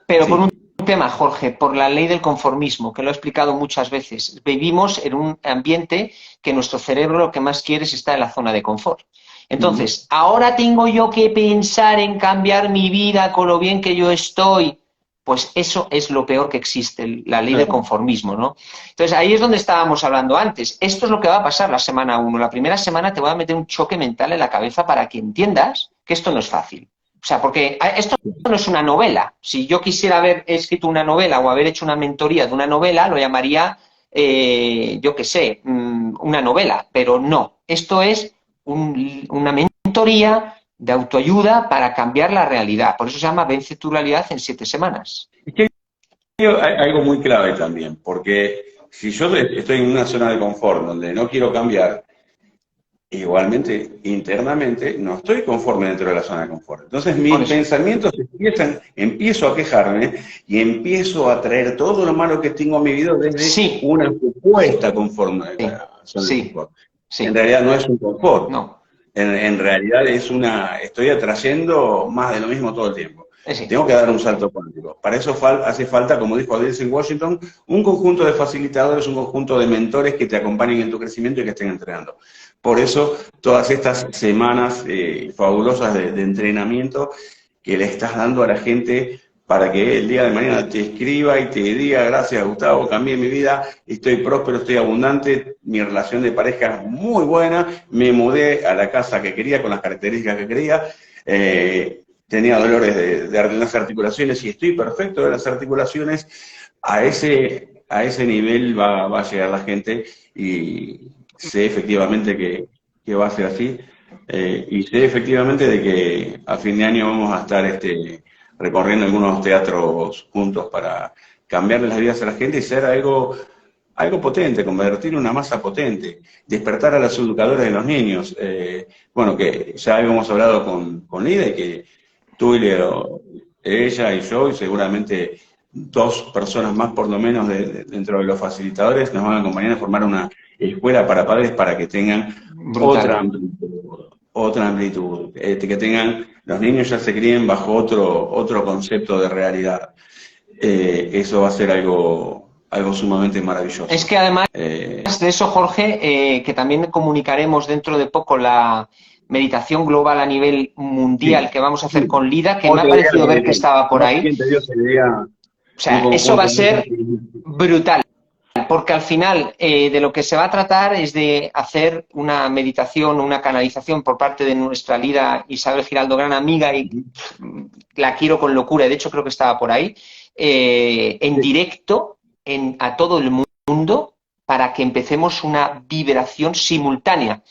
Pero por un sí. tema, Jorge, por la ley del conformismo, que lo he explicado muchas veces. Vivimos en un ambiente que nuestro cerebro lo que más quiere es estar en la zona de confort. Entonces, ahora tengo yo que pensar en cambiar mi vida con lo bien que yo estoy. Pues eso es lo peor que existe, la ley del Claro. conformismo, ¿no? Entonces, ahí es donde estábamos hablando antes. Esto es lo que va a pasar la semana 1. La primera semana te voy a meter un choque mental en la cabeza para que entiendas que esto no es fácil. O sea, porque esto no es una novela. Si yo quisiera haber escrito una novela o haber hecho una mentoría de una novela, lo llamaría, yo qué sé, una novela. Pero no, esto es una mentoría de autoayuda para cambiar la realidad. Por eso se llama Vence tu realidad en 7 semanas. Es que hay algo muy clave también, porque si yo estoy en una zona de confort donde no quiero cambiar, igualmente, internamente, no estoy conforme dentro de la zona de confort. Entonces Por mis eso. pensamientos empiezo a quejarme y empiezo a traer todo lo malo que tengo en mi vida desde Sí, una supuesta conforme a sí, la zona de sí, confort. En sí. realidad no es un confort. No, En realidad estoy atrayendo más de lo mismo todo el tiempo. sí. Tengo que dar un salto cuántico. Para eso hace falta, como dijo Denzel Washington, un conjunto de facilitadores, un conjunto de mentores que te acompañen en tu crecimiento y que estén entrenando. Por eso, todas estas semanas fabulosas de entrenamiento que le estás dando a la gente para que el día de mañana te escriba y te diga, gracias Gustavo, cambié mi vida, estoy próspero, estoy abundante, mi relación de pareja es muy buena, me mudé a la casa que quería con las características que quería, tenía dolores de las articulaciones y estoy perfecto de las articulaciones. A ese nivel va a llegar la gente y sé efectivamente que va a ser así. Y sé efectivamente de que a fin de año vamos a estar recorriendo algunos teatros juntos para cambiarle las vidas a la gente y ser algo potente, convertir en una masa potente, despertar a los educadores de los niños. Bueno, que ya habíamos hablado con Lida y que tú y ella y yo y seguramente 2 personas más por lo menos dentro de los facilitadores nos van a acompañar a formar una escuela para padres para que tengan Brutal. otra amplitud, que tengan, los niños ya se críen bajo otro concepto de realidad. Eso va a ser algo sumamente maravilloso. Es que además de eso, Jorge, que también comunicaremos dentro de poco meditación global a nivel mundial que vamos a hacer con Lida, que me ha parecido ver que estaba por ahí. O sea, eso va a ser brutal, porque al final de lo que se va a tratar es de hacer una meditación, una canalización por parte de nuestra Lida Isabel Giraldo, gran amiga, y la quiero con locura, de hecho creo que estaba por ahí, en directo a todo el mundo para que empecemos una vibración simultánea.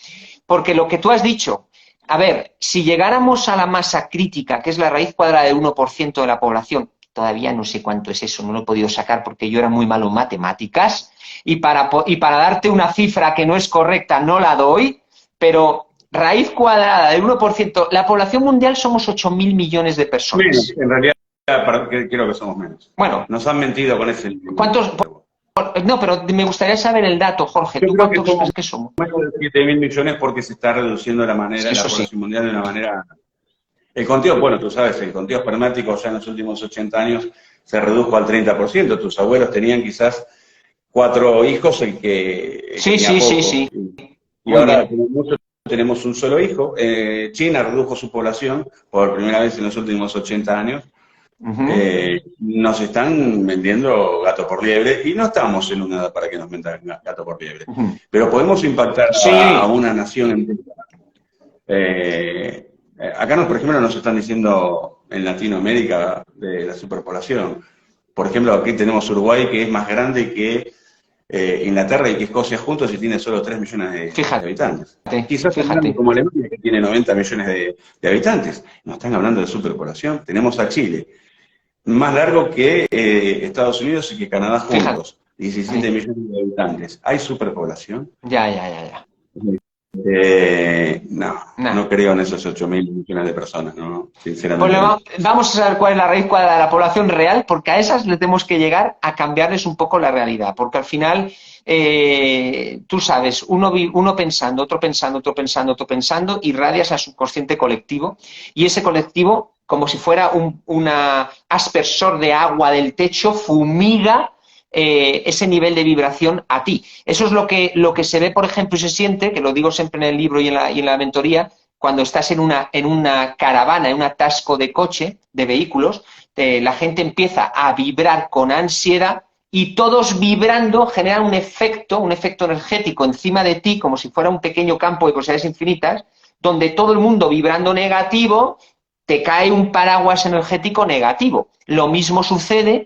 Porque lo que tú has dicho, a ver, si llegáramos a la masa crítica, que es la raíz cuadrada del 1% de la población, todavía no sé cuánto es eso, no lo he podido sacar porque yo era muy malo en matemáticas, y para darte una cifra que no es correcta no la doy, pero raíz cuadrada del 1%, la población mundial somos 8.000 millones de personas. Menos, en realidad creo que somos menos. Bueno. Nos han mentido con ese... ¿Cuántos...? No, pero me gustaría saber el dato, Jorge. ¿Tú cuántos crees que somos? Menos de 7.000 millones porque se está reduciendo la población mundial de una manera... El conteo, bueno, tú sabes, el conteo espermático ya en los últimos 80 años se redujo al 30%. Tus abuelos tenían quizás 4 hijos, el que... Sí. Y ahora tenemos un solo hijo. China redujo su población por primera vez en los últimos 80 años. Nos están vendiendo gato por liebre y no estamos en una edad para que nos vendan gato por liebre. Pero podemos impactar a una nación entera. Acá, por ejemplo, nos están diciendo en Latinoamérica de la superpoblación. Por ejemplo, aquí tenemos Uruguay, que es más grande que Inglaterra y que Escocia juntos y tiene solo 3 millones de habitantes. Quizás como Alemania, que tiene 90 millones de habitantes. Nos están hablando de superpoblación. Tenemos a Chile, más largo que Estados Unidos y que Canadá juntos. 17 millones de habitantes. ¿Hay superpoblación? Ya. No creo en esos 8.000 millones de personas, ¿no? Sinceramente. Pues vamos a saber cuál es la raíz cuadrada de la población real, porque a esas le tenemos que llegar a cambiarles un poco la realidad, porque al final, tú sabes, uno pensando, otro pensando, otro pensando, otro pensando, irradias al subconsciente colectivo, y ese colectivo, como si fuera un aspersor de agua del techo, fumiga ese nivel de vibración a ti. Eso es lo que se ve, por ejemplo, y se siente, que lo digo siempre en el libro y en la mentoría, cuando estás en una caravana, en un atasco de coche, de vehículos, la gente empieza a vibrar con ansiedad y todos vibrando generan un efecto energético encima de ti, como si fuera un pequeño campo de posibilidades infinitas, donde todo el mundo vibrando negativo, te cae un paraguas energético negativo. Lo mismo sucede...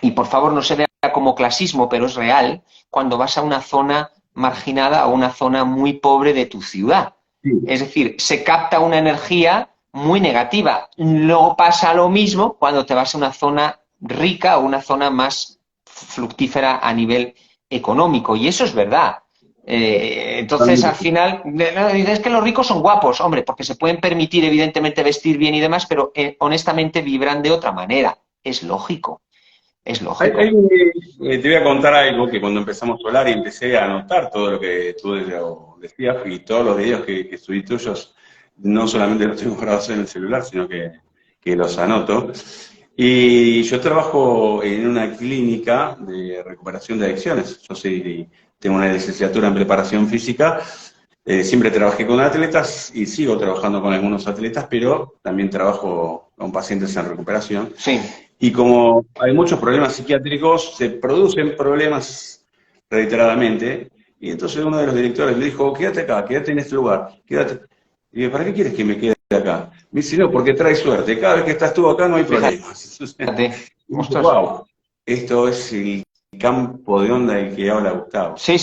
y por favor no se vea como clasismo, pero es real, cuando vas a una zona marginada o una zona muy pobre de tu ciudad. Es decir, se capta una energía muy negativa. No pasa lo mismo cuando te vas a una zona rica o una zona más fructífera a nivel económico. Y eso es verdad. Entonces, al final, dices que los ricos son guapos, hombre, porque se pueden permitir, evidentemente, vestir bien y demás, pero honestamente vibran de otra manera. Es lógico. Es lógico. Te voy a contar algo que cuando empezamos a hablar y empecé a anotar todo lo que tú decías y todos los videos que subí tuyos, no solamente los tengo grabados en el celular, sino que los anoto. Y yo trabajo en una clínica de recuperación de adicciones. Tengo una licenciatura en preparación física. Siempre trabajé con atletas y sigo trabajando con algunos atletas, pero también trabajo con pacientes en recuperación. Sí. Y como hay muchos problemas psiquiátricos, se producen problemas reiteradamente, y entonces uno de los directores le dijo, quédate acá, quédate en este lugar, quédate. Y dije, ¿para qué quieres que me quede acá? Me dice, no, porque trae suerte, cada vez que estás tú acá no hay problemas. Wow, esto es el campo de onda del que habla Gustavo. Sí.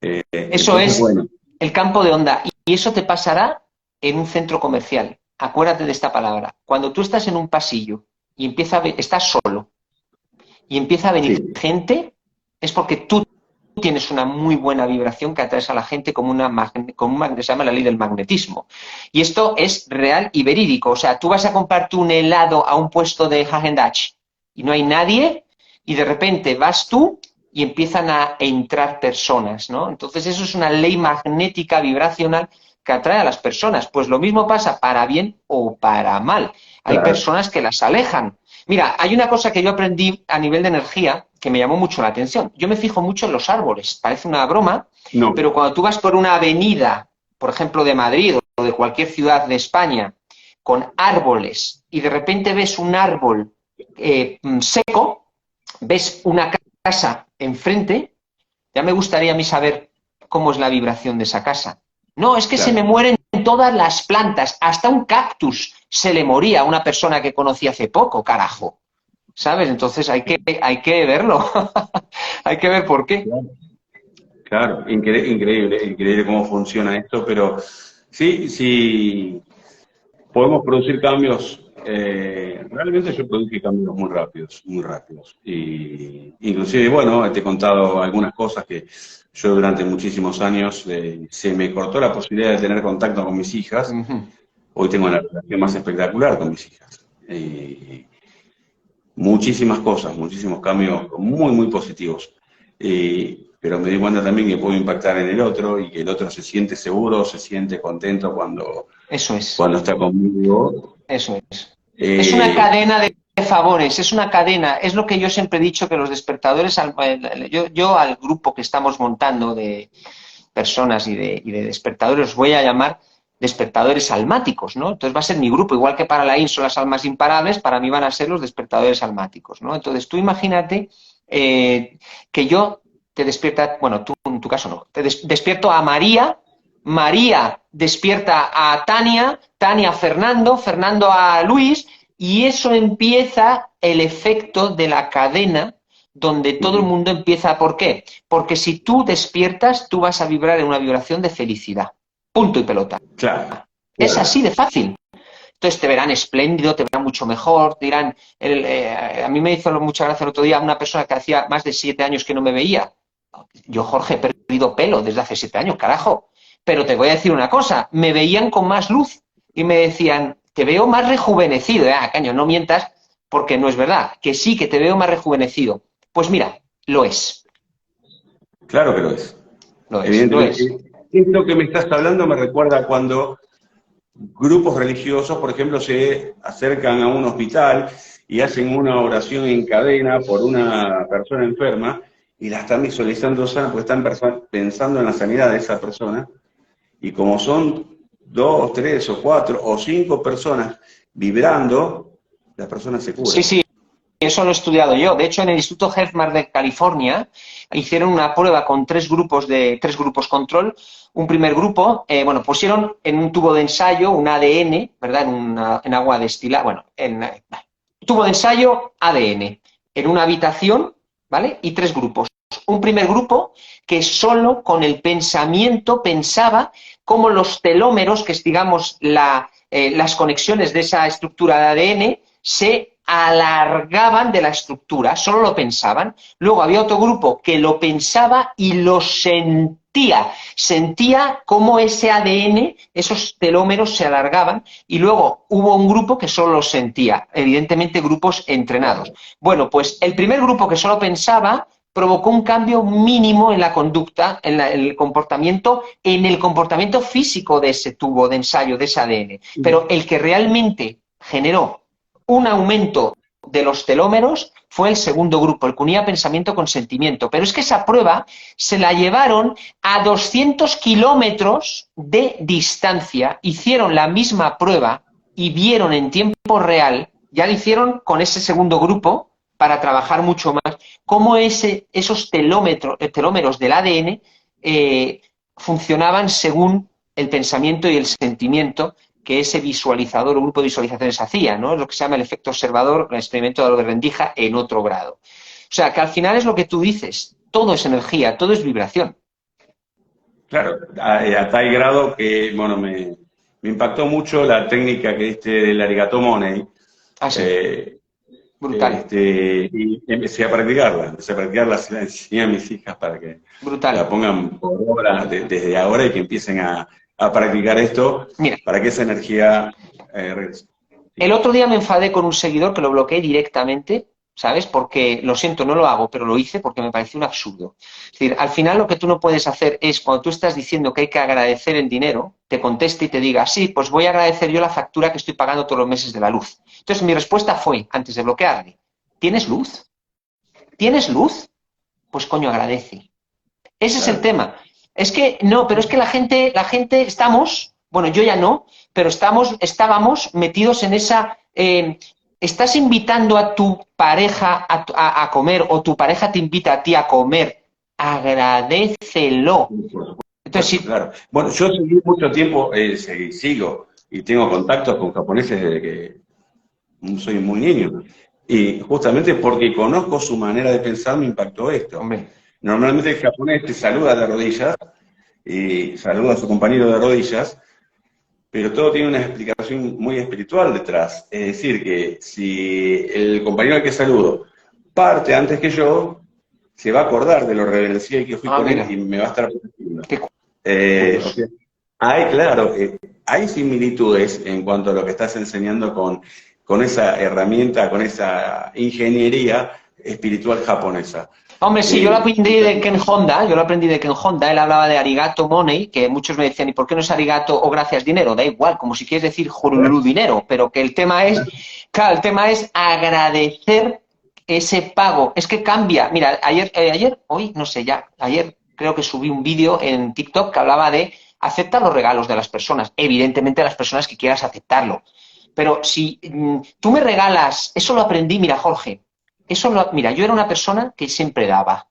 Eso es bueno. El campo de onda, y eso te pasará en un centro comercial. Acuérdate de esta palabra. Cuando tú estás en un pasillo y estás solo y empieza a venir gente, es porque tú tienes una muy buena vibración que atraes a la gente como se llama la ley del magnetismo. Y esto es real y verídico. O sea, tú vas a comprarte un helado a un puesto de Häagen-Dazs y no hay nadie y de repente vas tú y empiezan a entrar personas, ¿no? Entonces eso es una ley magnética vibracional que atrae a las personas. Pues lo mismo pasa para bien o para mal. Hay personas que las alejan. Mira, hay una cosa que yo aprendí a nivel de energía que me llamó mucho la atención. Yo me fijo mucho en los árboles. Parece una broma, No, pero cuando tú vas por una avenida, por ejemplo, de Madrid o de cualquier ciudad de España, con árboles, y de repente ves un árbol seco, ves una casa enfrente, ya me gustaría a mí saber cómo es la vibración de esa casa. No, es que se me claro. mueren todas las plantas, hasta un cactus se le moría a una persona que conocí hace poco, carajo. ¿Sabes? Entonces hay que verlo. Hay que ver por qué. Claro, increíble, increíble cómo funciona esto, pero sí, sí, podemos producir cambios. Realmente yo produje cambios muy rápidos, muy rápidos. Y inclusive, bueno, te he contado algunas cosas que yo durante muchísimos años se me cortó la posibilidad de tener contacto con mis hijas. Ujú. Hoy tengo una relación más espectacular con mis hijas. Muchísimas cosas, muchísimos cambios muy, muy positivos. Pero me di cuenta también que puedo impactar en el otro y que el otro se siente seguro, se siente contento Eso es, cuando está conmigo. eso es. Es una Eh, cadena de favores, es una cadena. Es lo que yo siempre he dicho que los despertadores, yo al grupo que estamos montando de personas y de despertadores, os voy a llamar despertadores almáticos, ¿no? Entonces va a ser mi grupo, igual que para la IN son las almas imparables, para mí van a ser los despertadores almáticos, ¿no? Entonces tú imagínate que yo te despierta, bueno, tú en tu caso no, despierto a María, María despierta a Tania, Tania a Fernando, Fernando a Luis, y eso empieza el efecto de la cadena donde todo el mundo empieza. ¿Por qué? Porque si tú despiertas, tú vas a vibrar en una vibración de felicidad. Punto y pelota. claro, Es claro. así de fácil. Entonces te verán espléndido, te verán mucho mejor, te dirán... a mí me hizo mucha gracia el otro día una persona que hacía más de 7 años que no me veía. Yo, Jorge, he perdido pelo desde hace 7 años, carajo. Pero te voy a decir una cosa, me veían con más luz y me decían, te veo más rejuvenecido. Caño, no mientas porque no es verdad. Que sí, que te veo más rejuvenecido. Pues mira, lo es, Claro que lo es. lo es, lo es. Evidentemente, esto que me estás hablando me recuerda cuando grupos religiosos, por ejemplo, se acercan a un hospital y hacen una oración en cadena por una persona enferma y la están visualizando sana porque están pensando en la sanidad de esa persona. Y como son 2, 3 o 4 o 5 personas vibrando, la persona se Sí, cura. sí, eso lo he estudiado yo. De hecho, en el Instituto Healthmark de California hicieron una prueba con tres grupos control. Un primer grupo, bueno, pusieron en un tubo de ensayo un ADN, ¿verdad? En agua destilada, bueno, tubo de ensayo ADN, en una habitación, ¿vale? Y tres grupos. Un primer grupo que solo con el pensamiento pensaba cómo los telómeros, que es, digamos, las conexiones de esa estructura de ADN, se alargaban de la estructura, solo lo pensaban. Luego había otro grupo que lo pensaba y lo sentía cómo ese ADN, esos telómeros se alargaban, y luego hubo un grupo que solo lo sentía, evidentemente grupos entrenados. Bueno, pues el primer grupo que solo pensaba provocó un cambio mínimo en la conducta, en el comportamiento físico de ese tubo de ensayo, de ese ADN. Pero el que realmente generó un aumento de los telómeros fue el segundo grupo, el que unía pensamiento con sentimiento. Pero es que esa prueba se la llevaron a 200 kilómetros de distancia, hicieron la misma prueba y vieron en tiempo real, ya lo hicieron con ese segundo grupo para trabajar mucho más, cómo esos telómeros del ADN funcionaban según el pensamiento y el sentimiento que ese visualizador o grupo de visualizaciones hacía, ¿no? Es lo que se llama el efecto observador, el experimento de lo de Rendija en otro grado. O sea, que al final es lo que tú dices, todo es energía, todo es vibración. Claro, a tal grado que, bueno, me impactó mucho la técnica que diste del arigato money. Ah, sí, brutal, Y empecé a practicarla, se la enseñé a mis hijas para que la brutal. pongan por obra desde ahora y que empiecen a practicar esto Mira, para que esa energía regrese. el otro día me enfadé con un seguidor que lo bloqueé directamente, ¿sabes? Porque, lo siento, no lo hago, pero lo hice porque me pareció un absurdo. Es decir, al final lo que tú no puedes hacer es, cuando tú estás diciendo que hay que agradecer el dinero, te conteste y te diga, sí, pues voy a agradecer yo la factura que estoy pagando todos los meses de la luz. Entonces mi respuesta fue, antes de bloquearle, ¿tienes luz? ¿Tienes luz? Pues coño, agradece. Ese es el tema. Es que, no, pero es que la gente estamos, bueno, yo ya no, pero estábamos metidos en esa... estás invitando a tu pareja a comer o tu pareja te invita a ti a comer, agradécelo. Entonces, sí. Claro. Bueno, yo seguí mucho tiempo, sigo y tengo contactos con japoneses desde que soy muy niño. Y justamente porque conozco su manera de pensar me impactó esto. Hombre. Normalmente el japonés te saluda de rodillas y saluda a su compañero de rodillas, pero todo tiene una explicación muy espiritual detrás. Es decir, que si el compañero al que saludo parte antes que yo, se va a acordar de lo reverencial que fui con él y me va a estar protegiendo. O sea, hay similitudes en cuanto a lo que estás enseñando con esa herramienta, con esa ingeniería espiritual japonesa. Hombre, sí, yo lo aprendí de Ken Honda, él hablaba de arigato money, que muchos me decían, ¿y por qué no es arigato o gracias dinero? Da igual, como si quieres decir jurulú dinero, pero que el tema es, claro, el tema es agradecer ese pago. Es que cambia. Mira, hoy, no sé, ayer creo que subí un vídeo en TikTok que hablaba de aceptar los regalos de las personas, evidentemente las personas que quieras aceptarlo. Pero si tú me regalas, eso lo aprendí, mira, Jorge, mira, yo era una persona que siempre daba.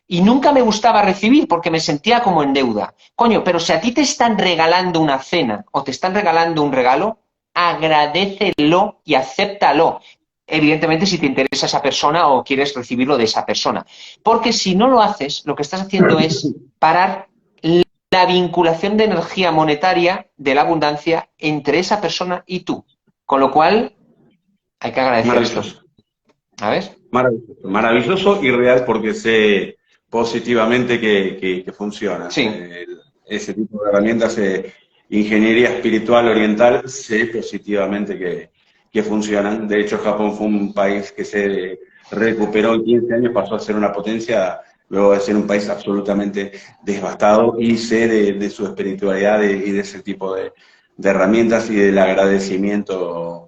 Y nunca me gustaba recibir porque me sentía como en deuda. Coño, pero si a ti te están regalando una cena o te están regalando un regalo, agradécelo y acéptalo. Evidentemente, si te interesa esa persona o quieres recibirlo de esa persona. Porque si no lo haces, lo que estás haciendo es parar la vinculación de energía monetaria de la abundancia entre esa persona y tú. Con lo cual, hay que agradecer esto. ¿Sabes? Maravilloso. Maravilloso y real porque sé positivamente que funciona. Sí. Ese tipo de herramientas, ingeniería espiritual oriental, sé positivamente que funcionan. De hecho, Japón fue un país que se recuperó en 15 años, pasó a ser una potencia, luego de ser un país absolutamente devastado, y sé de su espiritualidad y de ese tipo de herramientas y del agradecimiento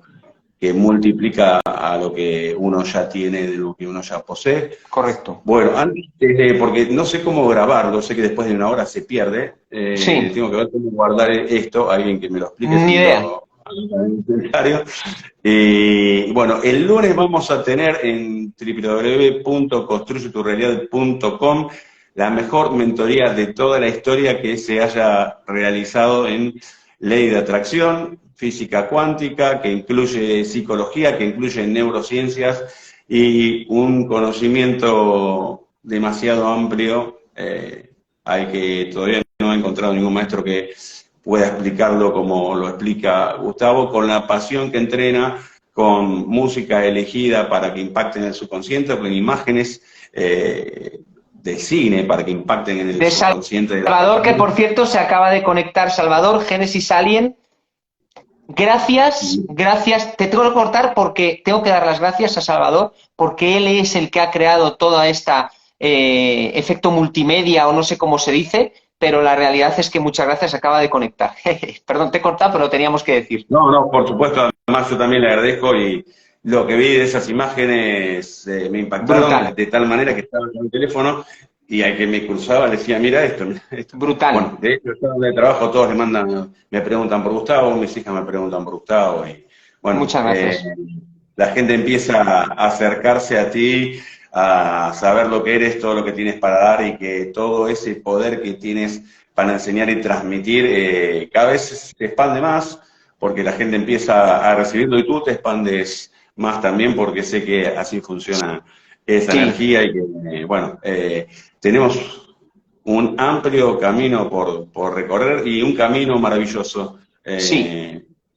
que multiplica a lo que uno ya tiene, de lo que uno ya posee. Correcto. Bueno, antes, porque no sé cómo grabarlo, sé que después de una hora se pierde, sí. Tengo que ver cómo guardar esto, alguien que me lo explique. Ni idea. Y bueno, el lunes vamos a tener en www.construyeturealidad.com la mejor mentoría de toda la historia que se haya realizado en ley de atracción, física cuántica, que incluye psicología, que incluye neurociencias y un conocimiento demasiado amplio, al que todavía no he encontrado ningún maestro que pueda explicarlo como lo explica Gustavo, con la pasión que entrena, con música elegida para que impacten en el subconsciente, con imágenes de cine para que impacten en el subconsciente. Salvador, que por cierto se acaba de conectar. Salvador, Génesis Alien. Gracias. Te tengo que cortar porque tengo que dar las gracias a Salvador, porque él es el que ha creado toda esta efecto multimedia, o no sé cómo se dice, pero la realidad es que muchas gracias, acaba de conectar. Perdón, te he cortado, pero lo teníamos que decir. No, por supuesto, además yo también le agradezco y lo que vi de esas imágenes me impactaron de tal manera que estaba en el teléfono y al que me cruzaba le decía, mira esto. Brutal. Bueno, de hecho, yo donde trabajo todos me preguntan por Gustavo, mis hijas me preguntan por Gustavo. Y, bueno, muchas gracias. La gente empieza a acercarse a ti, a saber lo que eres, todo lo que tienes para dar y que todo ese poder que tienes para enseñar y transmitir cada vez se expande más porque la gente empieza a recibirlo y tú te expandes más también porque sé que así funciona esa energía y que, bueno, tenemos un amplio camino por recorrer y un camino maravilloso.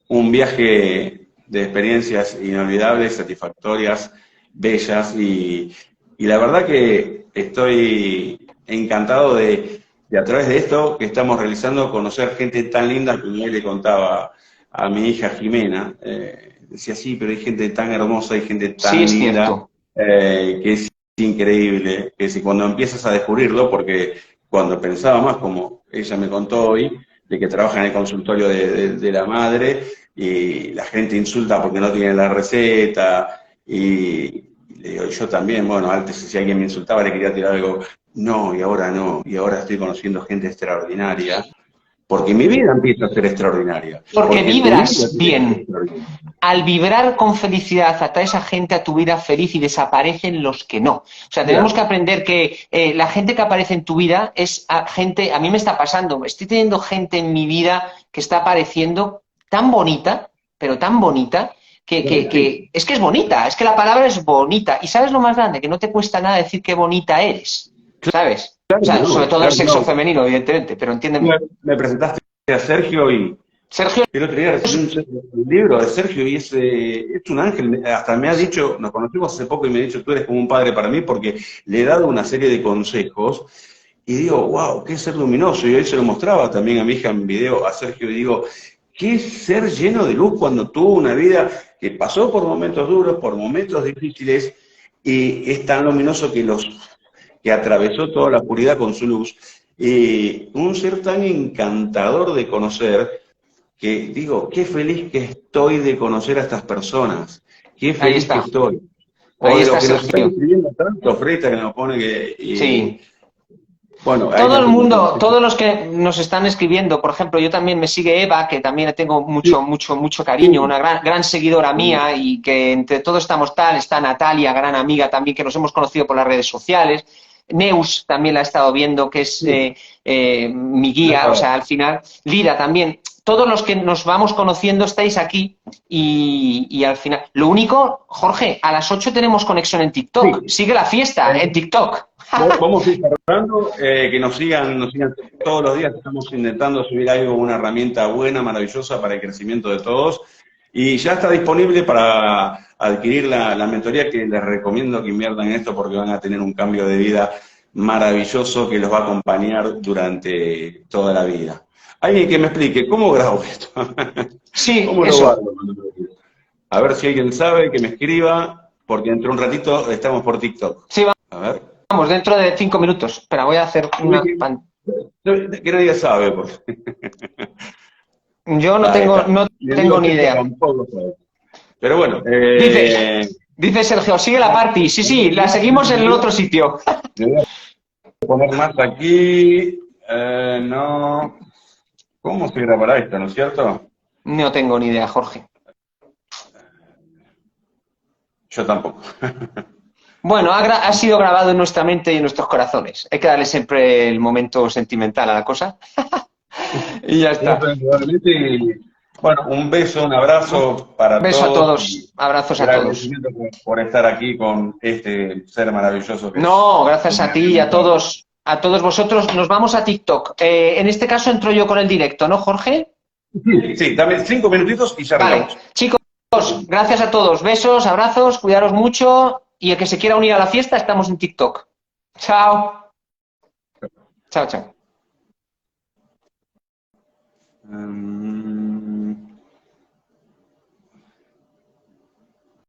Un viaje de experiencias inolvidables, satisfactorias, bellas y la verdad que estoy encantado de a través de esto que estamos realizando conocer gente tan linda como hoy le contaba a mi hija Jimena, decía, sí, pero hay gente tan hermosa, hay gente tan Sí, es linda, cierto. que es increíble, que si cuando empiezas a descubrirlo, porque cuando pensaba más, como ella me contó hoy, de que trabaja en el consultorio de la madre, y la gente insulta porque no tiene la receta, y le digo, yo también, bueno, antes si alguien me insultaba le quería tirar algo, no, y ahora estoy conociendo gente extraordinaria, porque mi vida empieza a ser extraordinaria, Porque porque tu vida vibras tiene que ser bien. extraordinaria. Al vibrar con felicidad, atrae esa gente a tu vida feliz y desaparecen los que no. O sea, tenemos Claro, que aprender que la gente que aparece en tu vida es gente, a mí me está pasando, estoy teniendo gente en mi vida que está apareciendo tan bonita, pero tan bonita, sí, es que es bonita, es que la palabra es bonita. ¿Y sabes lo más grande? Que no te cuesta nada decir qué bonita eres, ¿sabes? O sea, sobre todo el claro que sexo no. femenino, evidentemente, pero entiéndeme. Me presentaste a Sergio y Sergio, el otro día recibí un libro de Sergio y es un ángel. Hasta me ha dicho, nos conocimos hace poco y me ha dicho, tú eres como un padre para mí porque le he dado una serie de consejos y digo, wow, qué ser luminoso. Y hoy se lo mostraba también a mi hija en video, a Sergio, y digo, qué ser lleno de luz cuando tuvo una vida que pasó por momentos duros, por momentos difíciles y es tan luminoso que atravesó toda la oscuridad con su luz. Un ser tan encantador de conocer que digo, qué feliz que estoy de conocer a estas personas, qué ahí feliz que está, estoy. O ahí de lo está que nos están Sergio. escribiendo tanto, Freita, que nos pone que... Sí. bueno, ahí Todo no el tengo mundo, que... todos los que nos están escribiendo, por ejemplo, yo también me sigue Eva, que también le tengo mucho, Sí, mucho, mucho cariño, sí, una gran seguidora sí, mía y que entre todos estamos tal, está Natalia, gran amiga también, que nos hemos conocido por las redes sociales. Neus también la he estado viendo, que es sí, mi no guía, o estaba. sea, al final, Lira también. Todos los que nos vamos conociendo estáis aquí y al final. Lo único, Jorge, a las 8 tenemos conexión en TikTok. Sí, Sigue la fiesta en TikTok. vamos a ir cerrando, que nos sigan todos los días, estamos intentando subir algo, una herramienta buena, maravillosa para el crecimiento de todos. Y ya está disponible para adquirir la mentoría que les recomiendo que inviertan en esto porque van a tener un cambio de vida maravilloso que los va a acompañar durante toda la vida. Alguien que me explique, ¿cómo grabo esto? Sí, ¿Cómo lo eso. guardo? A ver si alguien sabe, que me escriba, porque dentro de un ratito estamos por TikTok. Sí, A ver. vamos, dentro de 5 minutos. Espera, voy a hacer una... Que nadie sabe, porque... Yo no Ahí tengo, está. no Mi amigo tengo ni Sergio idea. tampoco sabe. Pero bueno, Dice Sergio, sigue la party. Sí, sí, la seguimos en el otro sitio. me voy a poner más aquí. No. ¿Cómo se grabará esto, no es cierto? No tengo ni idea, Jorge. Yo tampoco. Bueno, ha sido grabado en nuestra mente y en nuestros corazones. Hay que darle siempre el momento sentimental a la cosa. Y ya está. Eso indudablemente. Bueno, un beso, un abrazo para Beso a todos y todos. Abrazos el a todos. agradecimiento por estar aquí con este ser maravilloso que es No, gracias a ti y Guillermo Pablo. a todos vosotros. Nos vamos a TikTok. En este caso entro yo con el directo, ¿no, Jorge? Sí, sí, dame 5 minutitos y ya Vale. arrancamos. Chicos, gracias a todos. Besos, abrazos, cuidaros mucho. Y el que se quiera unir a la fiesta, estamos en TikTok. Chao. Chao, chao.